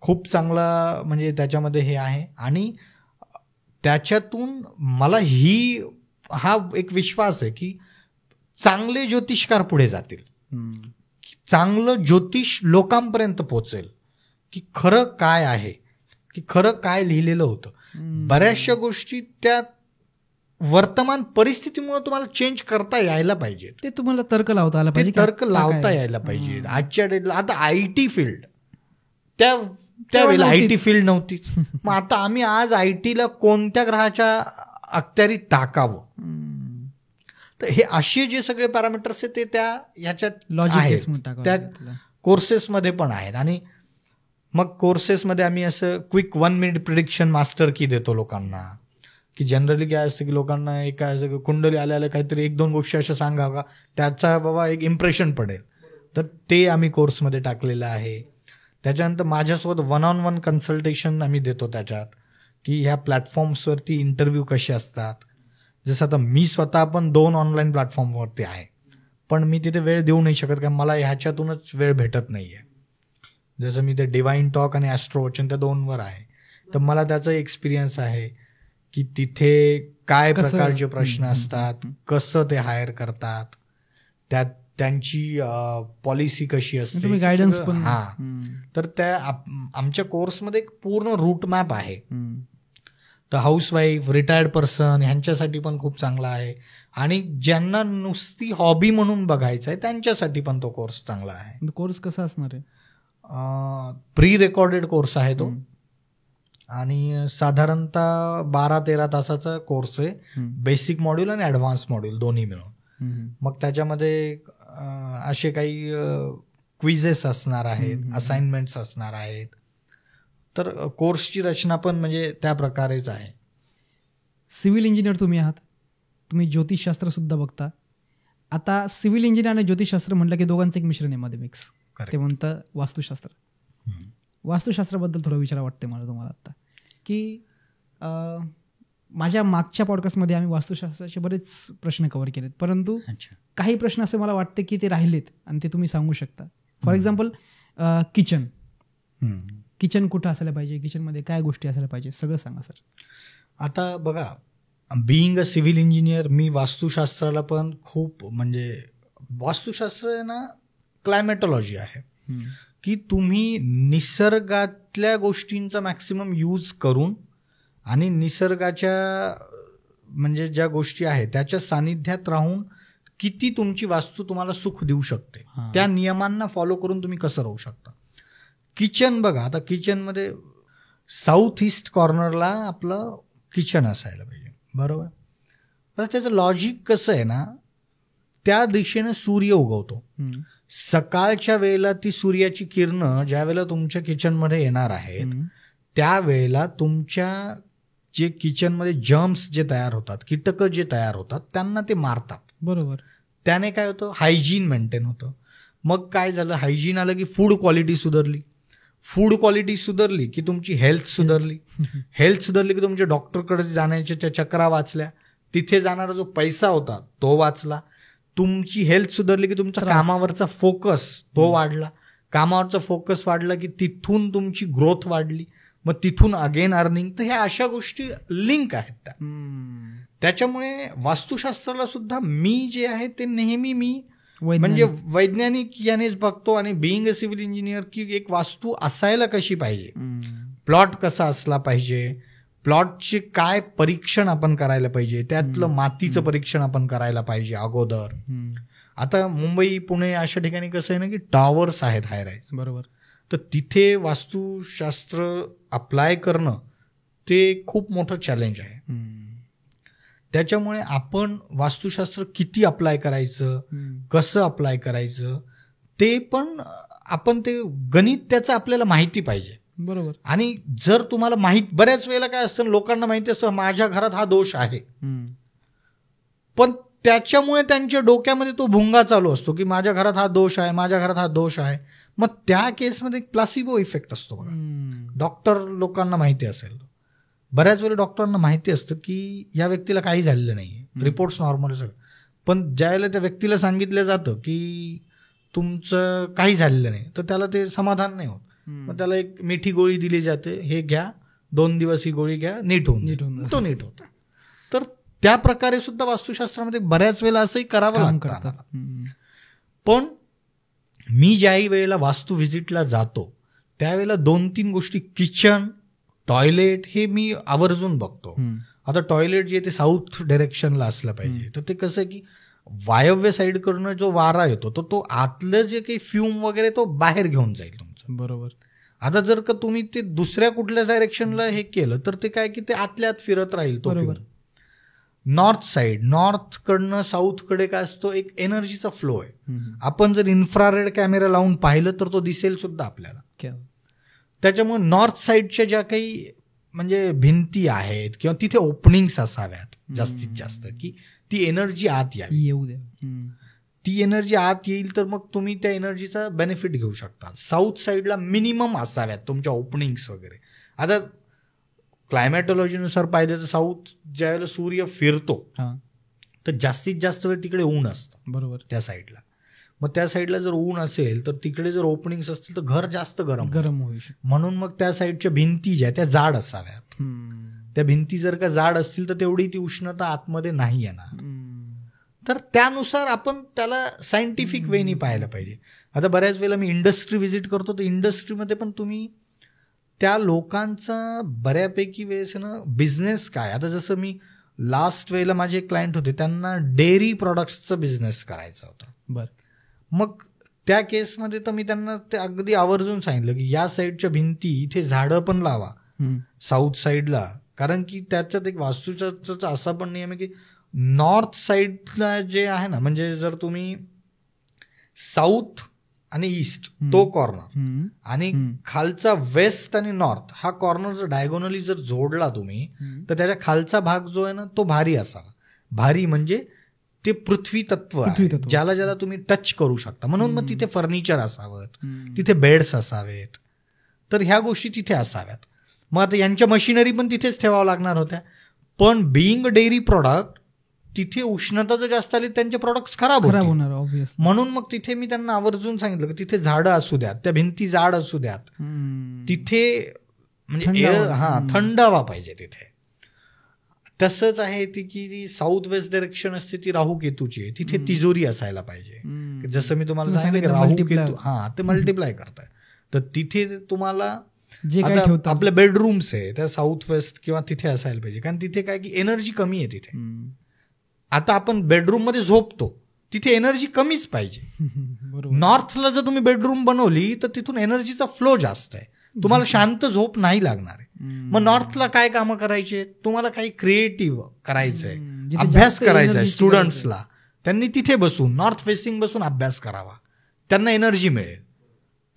खूप चांगला म्हणजे त्याच्यामध्ये हे आहे. आणि त्याच्यातून मला हा एक विश्वास आहे की चांगले ज्योतिषकार पुढे जातील, चांगलं ज्योतिष लोकांपर्यंत पोहोचेल की खरं काय आहे, की खरं काय लिहिलेलं होतं. बऱ्याचशा गोष्टी त्या वर्तमान परिस्थितीमुळे तुम्हाला चेंज करता यायला पाहिजे, ते तुम्हाला तर्क लावता आला पाहिजे, तर्क लावता यायला पाहिजे. आजच्या डेटला आता IT फील्ड त्यावेळेला IT फील्ड नव्हतीच. मग आता आम्ही आज IT ला कोणत्या ग्रहाच्या अखत्यारीत टाकावं, तर हे असे जे सगळे पॅरामीटर्स आहेत ते ह्याच्यात त्या कोर्सेसमध्ये पण आहेत. आणि मग कोर्सेसमध्ये आम्ही असं क्विक 1 मिनिट प्रिडिक्शन मास्टर की देतो लोकांना, की जनरली काय असतं की लोकांना एक असं कुंडली आल्याला काहीतरी 1-2 गोष्टी अशा सांगा का त्याचा बाबा एक इम्प्रेशन पडेल, तर ते आम्ही कोर्समध्ये टाकलेलं आहे. त्याच्यानंतर माझ्यासोबत 1-on-1 कन्सल्टेशन आम्ही देतो त्याच्यात, की ह्या प्लॅटफॉर्म्सवरती इंटरव्ह्यू कसे असतात. जसं आता मी स्वतः पण 2 ऑनलाईन प्लॅटफॉर्मवरती आहे, पण मी तिथे वेळ देऊ नाही शकत कारण मला ह्याच्यातूनच वेळ भेटत नाही आहे. जसं मी ते डिवाइन टॉक आणि ॲस्ट्रोवचन त्या 2वर आहे, तर मला त्याचा एक्सपिरियन्स आहे की तिथे काय प्रकारचे प्रश्न असतात, कसं ते हायर करतात, त्यात त्यांची पॉलिसी कशी असते, गायडन्स पण. तर त्या आमच्या कोर्समध्ये एक पूर्ण रूट मॅप आहे. तर हाऊसवाईफ, रिटायर्ड पर्सन ह्यांच्यासाठी पण खूप चांगला आहे. आणि ज्यांना नुसती हॉबी म्हणून बघायचं आहे त्यांच्यासाठी पण तो कोर्स चांगला आहे. कोर्स कसा असणार आहे? प्री रेकॉर्डेड कोर्स आहे तो, आणि साधारणतः 12-13 तासाचा कोर्स आहे. बेसिक मॉड्यूल आणि ॲडव्हान्स मॉड्यूल दोन्ही मिळून. मग त्याच्यामध्ये असे काही क्विजेस असणार आहेत, असाइनमेंट्स असणार आहेत. तर कोर्सची रचना पण म्हणजे त्या प्रकारेच आहे. सिव्हिल इंजिनियर तुम्ही आहात, तुम्ही ज्योतिषशास्त्र सुद्धा बघता. आता सिव्हिल इंजिनियर आणि ज्योतिषशास्त्र म्हटलं की दोघांचं एक मिश्रण आहे मध्ये मिक्स. ते म्हणतं वास्तुशास्त्र. वास्तुशास्त्राबद्दल थोडं विचार वाटते मला तुम्हाला आता, की माझ्या मागच्या पॉडकास्टमध्ये आम्ही वास्तुशास्त्राचे बरेच प्रश्न कव्हर केलेत, परंतु काही प्रश्न असे मला वाटते की ते राहिलेत आणि ते तुम्ही सांगू शकता. फॉर एक्झाम्पल किचन कुठं असायला पाहिजे, किचनमध्ये काय गोष्टी असायला पाहिजे, सगळं सांगा सर. आता बघा, बिईंग अ सिव्हिल इंजिनियर मी वास्तुशास्त्राला पण खूप म्हणजे वास्तुशास्त्र आहे ना क्लायमेटॉलॉजी आहे, की तुम्ही निसर्गातल्या गोष्टींचा मॅक्सिमम यूज करून आणि निसर्गाच्या म्हणजे ज्या गोष्टी आहेत त्याच्या सानिध्यात राहून किती तुमची वास्तू तुम्हाला सुख देऊ शकते, त्या नियमांना फॉलो करून तुम्ही कसं राहू शकता. किचन बघा, आता किचनमध्ये साऊथ ईस्ट कॉर्नरला आपलं किचन असायला पाहिजे, बरोबर. तर त्याचं लॉजिक कसं आहे ना, त्या दिशेनं सूर्य उगवतो. सकाळच्या वेळेला ती सूर्याची किरणं ज्या वेळेला तुमच्या किचनमध्ये येणार आहेत त्यावेळेला तुमच्या जे किचनमध्ये जर्म्स जे तयार होतात, कीटकं जे तयार होतात त्यांना ते मारतात, बरोबर. त्याने काय होतं, हायजीन मेंटेन होतं. मग काय झालं, हायजीन आलं की फूड क्वालिटी सुधारली, फूड क्वालिटी सुधारली की तुमची हेल्थ सुधारली, हेल्थ सुधारली की तुमच्या डॉक्टरकडे जाण्याच्या त्या चक्रा वाचल्या, तिथे जाणारा जो पैसा होता तो वाचला. तुमची हेल्थ सुधारली की तुमचा कामावरचा फोकस तो वाढला, कामावरचा फोकस वाढला की तिथून तुमची ग्रोथ वाढली, मग तिथून अगेन अर्निंग. तर ह्या अशा गोष्टी लिंक आहेत त्या. त्याच्यामुळे वास्तुशास्त्राला सुद्धा मी जे आहे ते नेहमी मी म्हणजे वैज्ञानिक यानेच बघतो आणि बिईंग अ सिव्हिल इंजिनियर की एक वास्तू असायला कशी पाहिजे, प्लॉट कसा असला पाहिजे, प्लॉटचे काय परीक्षण आपण करायला पाहिजे, त्यातलं मातीचं परीक्षण आपण करायला पाहिजे अगोदर. आता मुंबई पुणे अशा ठिकाणी कसं आहे ना की टॉवर्स आहेत हाय राईज, बरोबर, तर तिथे वास्तुशास्त्र अप्लाय करणं ते खूप मोठं चॅलेंज आहे. त्याच्यामुळे आपण वास्तुशास्त्र किती अप्लाय करायचं, कसं अप्लाय करायचं, ते पण आपण ते गणित त्याचं आपल्याला माहिती पाहिजे. बरोबर. आणि जर तुम्हाला बऱ्याच वेळेला काय असतं, लोकांना माहिती असतं माझ्या घरात हा दोष आहे, पण त्याच्यामुळे त्यांच्या डोक्यामध्ये तो भुंगा चालू असतो की माझ्या घरात हा दोष आहे, माझ्या घरात हा दोष आहे. मग त्या केसमध्ये प्लासिबो इफेक्ट असतो बघा. डॉक्टर लोकांना माहिती असेल, बऱ्याच वेळेला डॉक्टरांना माहिती असतं की या व्यक्तीला काही झालेलं नाही, रिपोर्ट्स नॉर्मल सगळं, पण ज्यावेळेला त्या व्यक्तीला सांगितलं जातं की तुमचं काही झालेलं नाही तर त्याला ते समाधान नाही होत. मग त्याला एक मिठी गोळी दिली जाते, हे घ्या 2 दिवस ही गोळी घ्या, नीट होऊन तो नीट होतो. तर त्या प्रकारे सुद्धा वास्तुशास्त्रामध्ये बऱ्याच वेळेला असंही करावं लागतं. पण मी ज्याही वेळेला वास्तू व्हिजिटला जातो त्यावेळेला 2-3 गोष्टी, किचन, टॉयलेट हे मी आवर्जून बघतो. आता टॉयलेट जे ते साऊथ डायरेक्शनला असलं पाहिजे, तर ते कसं की वायव्य साईड करून जो वारा येतो तो आतलं जे काही फ्यूम वगैरे तो बाहेर घेऊन जाईल तुमचं. बरोबर. आता जर का तुम्ही ते दुसऱ्या कुठल्या डायरेक्शनला हे केलं तर ते काय की ते आतल्यात फिरत राहील तो फ्यूम. नॉर्थ साईड, नॉर्थ कडनं साऊथ कडे काय असतो, एक एनर्जीचा फ्लो आहे. आपण जर इन्फ्रारेड कॅमेरा लावून पाहिलं तर तो दिसेल सुद्धा आपल्याला. त्याच्यामुळे नॉर्थ साईडच्या ज्या काही म्हणजे भिंती आहेत किंवा तिथे ओपनिंग्स असाव्यात जास्तीत जास्त, की ती एनर्जी आत येऊ द्या. ती एनर्जी आत येईल तर मग तुम्ही त्या एनर्जीचा बेनिफिट घेऊ शकता. साऊथ साईडला मिनिमम असाव्यात तुमच्या ओपनिंग्स वगैरे. आता क्लायमॅटॉलॉजीनुसार पाहिलं तर साऊथ ज्यावेळेला सूर्य फिरतो तर जास्तीत जास्त वेळ तिकडे ऊन असतं. बरोबर. त्या साईडला, मग त्या साईडला जर ऊन असेल तर तिकडे जर ओपनिंग्स असतील तर घर जास्त गरम होईल. म्हणून मग त्या साईडच्या भिंती ज्या त्या जाड असाव्यात. त्या भिंती जर का जाड असतील तर तेवढी ती उष्णता आतमध्ये नाही येणार. तर त्यानुसार आपण त्याला सायंटिफिक वेनी पाहायला पाहिजे. आता बऱ्याच वेळेला मी इंडस्ट्री व्हिजिट करतो तर इंडस्ट्रीमध्ये पण तुम्ही त्या लोकांचा बऱ्यापैकी वेळेस ना बिझनेस काय. आता जसं मी लास्ट वेळेला माझे एक क्लायंट होते, त्यांना डेअरी प्रोडक्ट्सचा बिझनेस करायचा होता. बरं. मग त्या केसमध्ये तर मी त्यांना ते अगदी आवर्जून सांगितलं की या साईडच्या भिंती इथे झाडं पण लावा साऊथ साईडला, कारण की त्याच्यात एक वास्तुशास्त्राचा असा पण नियम आहे की नॉर्थ साईडला जे आहे ना, म्हणजे जर तुम्ही साऊथ आणि ईस्ट तो कॉर्नर आणि खालचा वेस्ट आणि नॉर्थ हा कॉर्नर जर डायगोनली जर जोडला तुम्ही तर त्याच्या खालचा भाग जो आहे ना तो भारी असावा. भारी म्हणजे ते पृथ्वी तत्व ज्याला ज्याला तुम्ही टच करू शकता. म्हणून मग तिथे फर्निचर असावं, तिथे बेड्स असावेत, तर ह्या गोष्टी तिथे असाव्यात. मग आता यांच्या मशिनरी पण तिथेच ठेवावं लागणार होत्या. पण बिईंग डेअरी प्रोडक्ट तिथे उष्णता जर जास्त आली त्यांचे प्रोडक्ट्स खराब होणार. म्हणून मग तिथे मी त्यांना आवर्जून सांगितलं की तिथे झाडं असू द्यात, त्या भिंती जाड असू द्यात, तिथे म्हणजे थंड हवा पाहिजे तिथे. तसंच आहे ती की जी साऊथ वेस्ट डायरेक्शन असते ती राहू केतूची आहे, तिथे तिजोरी असायला पाहिजे. जसं मी तुम्हाला सांगितलं की राहू केतू ते मल्टिप्लाय करताय, तर तिथे तुम्हाला आपल्या बेडरूम्स आहे त्या साऊथ वेस्ट किंवा तिथे असायला पाहिजे. कारण तिथे काय की एनर्जी कमी आहे तिथे. आता आपण बेडरूम मध्ये झोपतो तिथे एनर्जी कमीच पाहिजे. नॉर्थला जर तुम्ही बेडरूम बनवली तर तिथून एनर्जीचा फ्लो जास्त आहे, तुम्हाला शांत झोप नाही लागणार आहे. मग नॉर्थला काय कामं करायचे, तुम्हाला काही क्रिएटिव्ह करायचंय, अभ्यास करायचा आहे स्टुडंट्सला, त्यांनी तिथे बसून नॉर्थ फेसिंग बसून अभ्यास करावा, त्यांना एनर्जी मिळेल.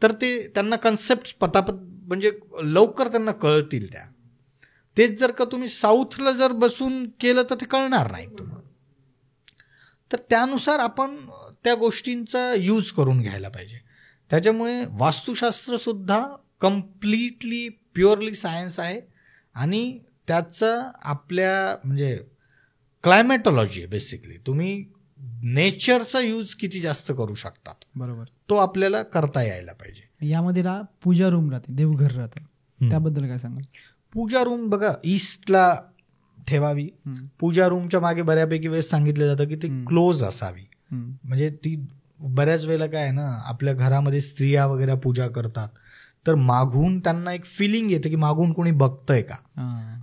तर ते त्यांना कन्सेप्ट म्हणजे लवकर त्यांना कळतील त्या. तेच जर का तुम्ही साऊथला जर बसून केलं तर ते कळणार नाही तुम्हाला. तर त्यानुसार आपण त्या गोष्टींचा यूज करून घ्यायला पाहिजे. त्याच्यामुळे वास्तुशास्त्र सुद्धा कम्प्लिटली प्युअरली सायन्स आहे आणि त्याचं आपल्या म्हणजे क्लायमॅटॉलॉजी आहे बेसिकली. तुम्ही नेचरचा यूज किती जास्त करू शकतात, बरोबर, तो आपल्याला करता यायला पाहिजे. यामध्ये पूजा रूम राहते, देवघर राहते, त्याबद्दल काय सांगाल? पूजा रूम बघा ईस्टला ठेवावी. पूजा रूमच्या मागे बऱ्यापैकी वेळेस सांगितलं जातं की ती क्लोज असावी, म्हणजे ती बऱ्याच वेळेला काय आहे ना, आपल्या घरामध्ये स्त्रिया वगैरे पूजा करतात, तर मागून त्यांना एक फिलिंग येतं की मागून कोणी बघतंय का,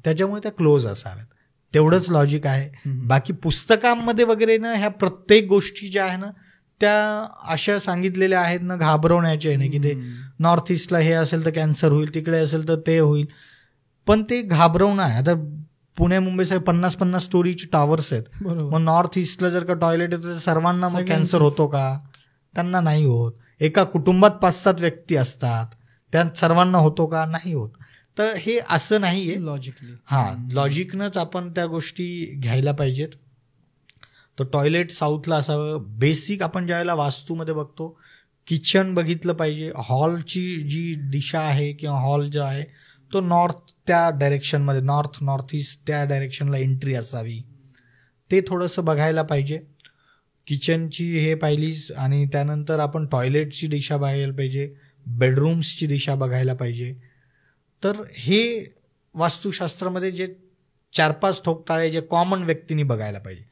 त्याच्यामुळे त्या क्लोज असाव्यात. तेवढंच लॉजिक आहे. बाकी पुस्तकांमध्ये वगैरे ना ह्या प्रत्येक गोष्टी ज्या आहे ना त्या अशा सांगितलेल्या आहेत ना घाबरवण्याचे नाही, की ते नॉर्थ ईस्टला हे असेल तर कॅन्सर होईल, तिकडे असेल तर ते होईल, पण ते घाबरवणं आहे. आता पुणे मुंबईसाठी 50-50 स्टोरीचे टावर्स आहेत, मग नॉर्थ ईस्टला जर का टॉयलेट येतं तर सर्वांना मग कॅन्सर होतो का? त्यांना नाही होत. एका कुटुंबात 5-7 व्यक्ती असतात, त्यात सर्वांना होतो का? नाही होत. तर हे असं नाहीये लॉजिकली. लॉजिकनंच आपण त्या गोष्टी घ्यायला पाहिजेत. तर टॉयलेट साऊथला असावं. बेसिक आपण ज्यावेळेला वास्तूमध्ये बघतो, किचन बघितलं पाहिजे. हॉलची जी दिशा आहे किंवा हॉल जो आहे तो नॉर्थ त्या डायरेक्शनमध्ये, नॉर्थ ईस्ट त्या डायरेक्शनला एंट्री असावी, ते थोडंसं बघायला पाहिजे. किचनची हे पाहिलीच, आणि त्यानंतर आपण टॉयलेटची दिशा बघायला पाहिजे, बेडरूम्सची दिशा बघायला पाहिजे. तर हे वास्तुशास्त्रामध्ये जे 4-5 ठोकताळे जे कॉमन व्यक्तींनी बघायला पाहिजे.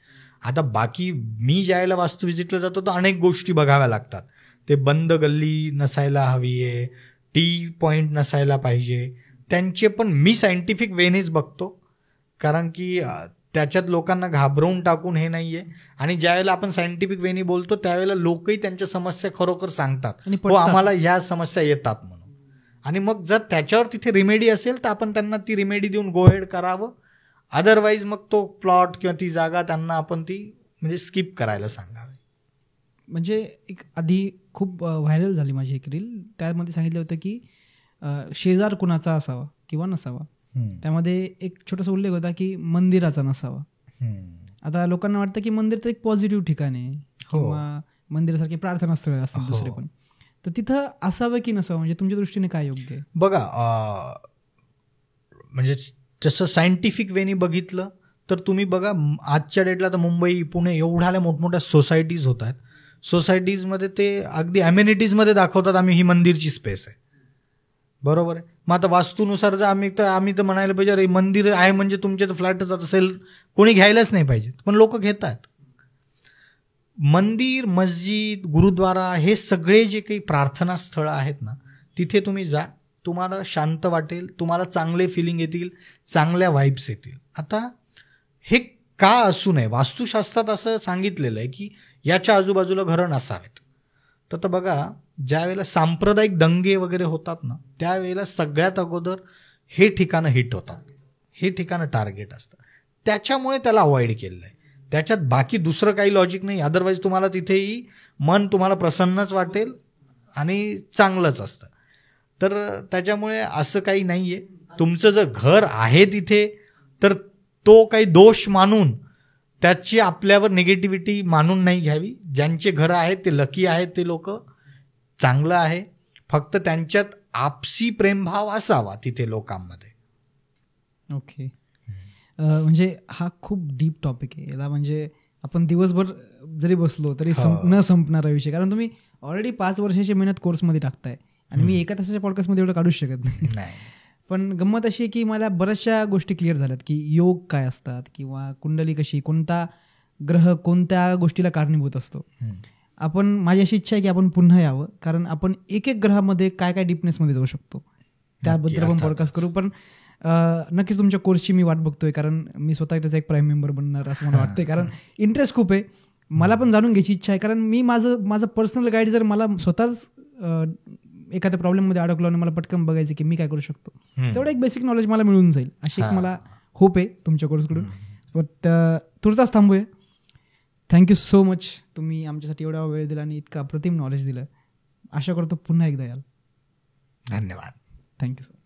आता बाकी मी ज्यावेळेला वास्तू व्हिजिटला जातो तर अनेक गोष्टी बघाव्या लागतात. ते बंद गल्ली नसायला हवी आहे, टी पॉईंट नसायला पाहिजे, त्यांचे पण मी सायंटिफिक वेनेच बघतो, कारण की त्याच्यात लोकांना घाबरवून टाकून हे नाहीये. आणि ज्यावेळेला आपण सायंटिफिक वेनी बोलतो त्यावेळेला लोकही त्यांच्या समस्या खरोखर सांगतात, हो आम्हाला ह्या समस्या येतात म्हणून. आणि मग जर त्याच्यावर तिथे रिमेडी असेल तर आपण त्यांना ती रिमेडी देऊन गो हेड करावं. अदरवाईज मग तो प्लॉट किंवा ती जागा त्यांना आपण ती म्हणजे स्किप करायला सांगावी. म्हणजे एक आधी खूप व्हायरल झाली माझी एक रील, त्यामध्ये सांगितलं होतं की शेजार कुणाचा असावा किंवा नसावा. त्यामध्ये एक छोटासा उल्लेख होता की मंदिराचा नसावा. आता लोकांना वाटतं की मंदिर तर एक पॉझिटिव्ह ठिकाण आहे किंवा मंदिरासारखे प्रार्थनास्थळ असतात दुसरे पण, तर तिथं असावं की नसावं, म्हणजे तुमच्या दृष्टीने काय योग्य आहे? बघा, म्हणजे जसं सायंटिफिक वेनी बघितलं तर तुम्ही बघा, आजच्या डेटला तर मुंबई पुणे एवढ्या मोठमोठ्या सोसायटीज होत आहेत. सोसायटीजमध्ये ते अगदी अम्युनिटीजमध्ये दाखवतात आम्ही ही मंदिरची स्पेस आहे, बरोबर आहे. मग आता वास्तूनुसार जर आम्ही तर म्हणायला पाहिजे अरे मंदिर आहे म्हणजे तुमच्या तर फ्लॅटच असेल, कोणी घ्यायलाच नाही पाहिजे, पण लोक घेतात. मंदिर, मस्जिद, गुरुद्वारा हे सगळे जे काही प्रार्थना स्थळं आहेत ना, तिथे तुम्ही जा, तुम्हाला शांत वाटेल, तुम्हाला चांगले फिलिंग येतील, चांगल्या वाईब्स येतील. आता हे का असू नये, वास्तुशास्त्रात असं सांगितलेलं आहे की याच्या आजूबाजूला घरं नसावेत. तर बघा, ज्या वेळेला सांप्रदायिक दंगे वगैरे होतात ना, त्यावेळेला सगळ्यात अगोदर हे ठिकाणं हिट होतात, हे ठिकाणं टार्गेट असतं, त्याच्यामुळे त्याला अवॉइड केलेलं आहे. त्याच्यात बाकी दुसरं काही लॉजिक नाही. अदरवाईज तुम्हाला तिथेही मन तुम्हाला प्रसन्नच वाटेल आणि चांगलंच असतं. तर त्याच्यामुळे असं काही नाही आहे. तुमचं जर घर आहे तिथे तर तो काही दोष मानून त्याची आपल्यावर निगेटिव्हिटी मानून नाही घ्यावी. ज्यांचे घरं आहेत ते लकी आहेत, ते लोक चांगलं आहे, फक्त त्यांच्यात आपसी प्रेमभाव असावा तिथे लोकांमध्ये. ओके, म्हणजे हा खूप डीप टॉपिक आहे. याला म्हणजे आपण दिवसभर जरी बसलो तरी न संपणारा विषय, कारण तुम्ही ऑलरेडी 5 वर्षाची मेहनत कोर्समध्ये टाकताय आणि मी एका तासाच्या पॉडकास्टमध्ये एवढं काढूच शकत नाही. पण गंमत अशी आहे की मला बऱ्याचशा गोष्टी क्लिअर झाल्यात की योग काय असतात किंवा कुंडली कशी, कोणता ग्रह कोणत्या गोष्टीला कारणीभूत असतो. माझी अशी इच्छा आहे की आपण पुन्हा यावं, कारण आपण एक ग्रहामध्ये काय काय डिपनेसमध्ये जाऊ शकतो त्याबद्दल आपण पॉडकास्ट करू. पण नक्कीच तुमच्या कोर्सची मी वाट बघतोय, कारण मी स्वतः त्याचा एक प्राईम मेंबर बनणार असं मला वाटतंय, कारण इंटरेस्ट खूप आहे, मला पण जाणून घ्यायची इच्छा आहे. कारण मी माझं पर्सनल गाईड जर मला स्वतःच एखाद्या प्रॉब्लेममध्ये अडकलो आणि मला पटकन बघायचं की मी काय करू शकतो, तेवढं एक बेसिक नॉलेज मला मिळून जाईल अशी एक मला होप आहे तुमच्या कोर्सकडून. बट तुर्तास थांबूया. थँक्यू सो मच, तुम्ही आमच्यासाठी एवढा वेळ दिला आणि इतका अप्रतिम नॉलेज दिलं. आशा करतो पुन्हा एकदा याल. धन्यवाद. Thank you so much.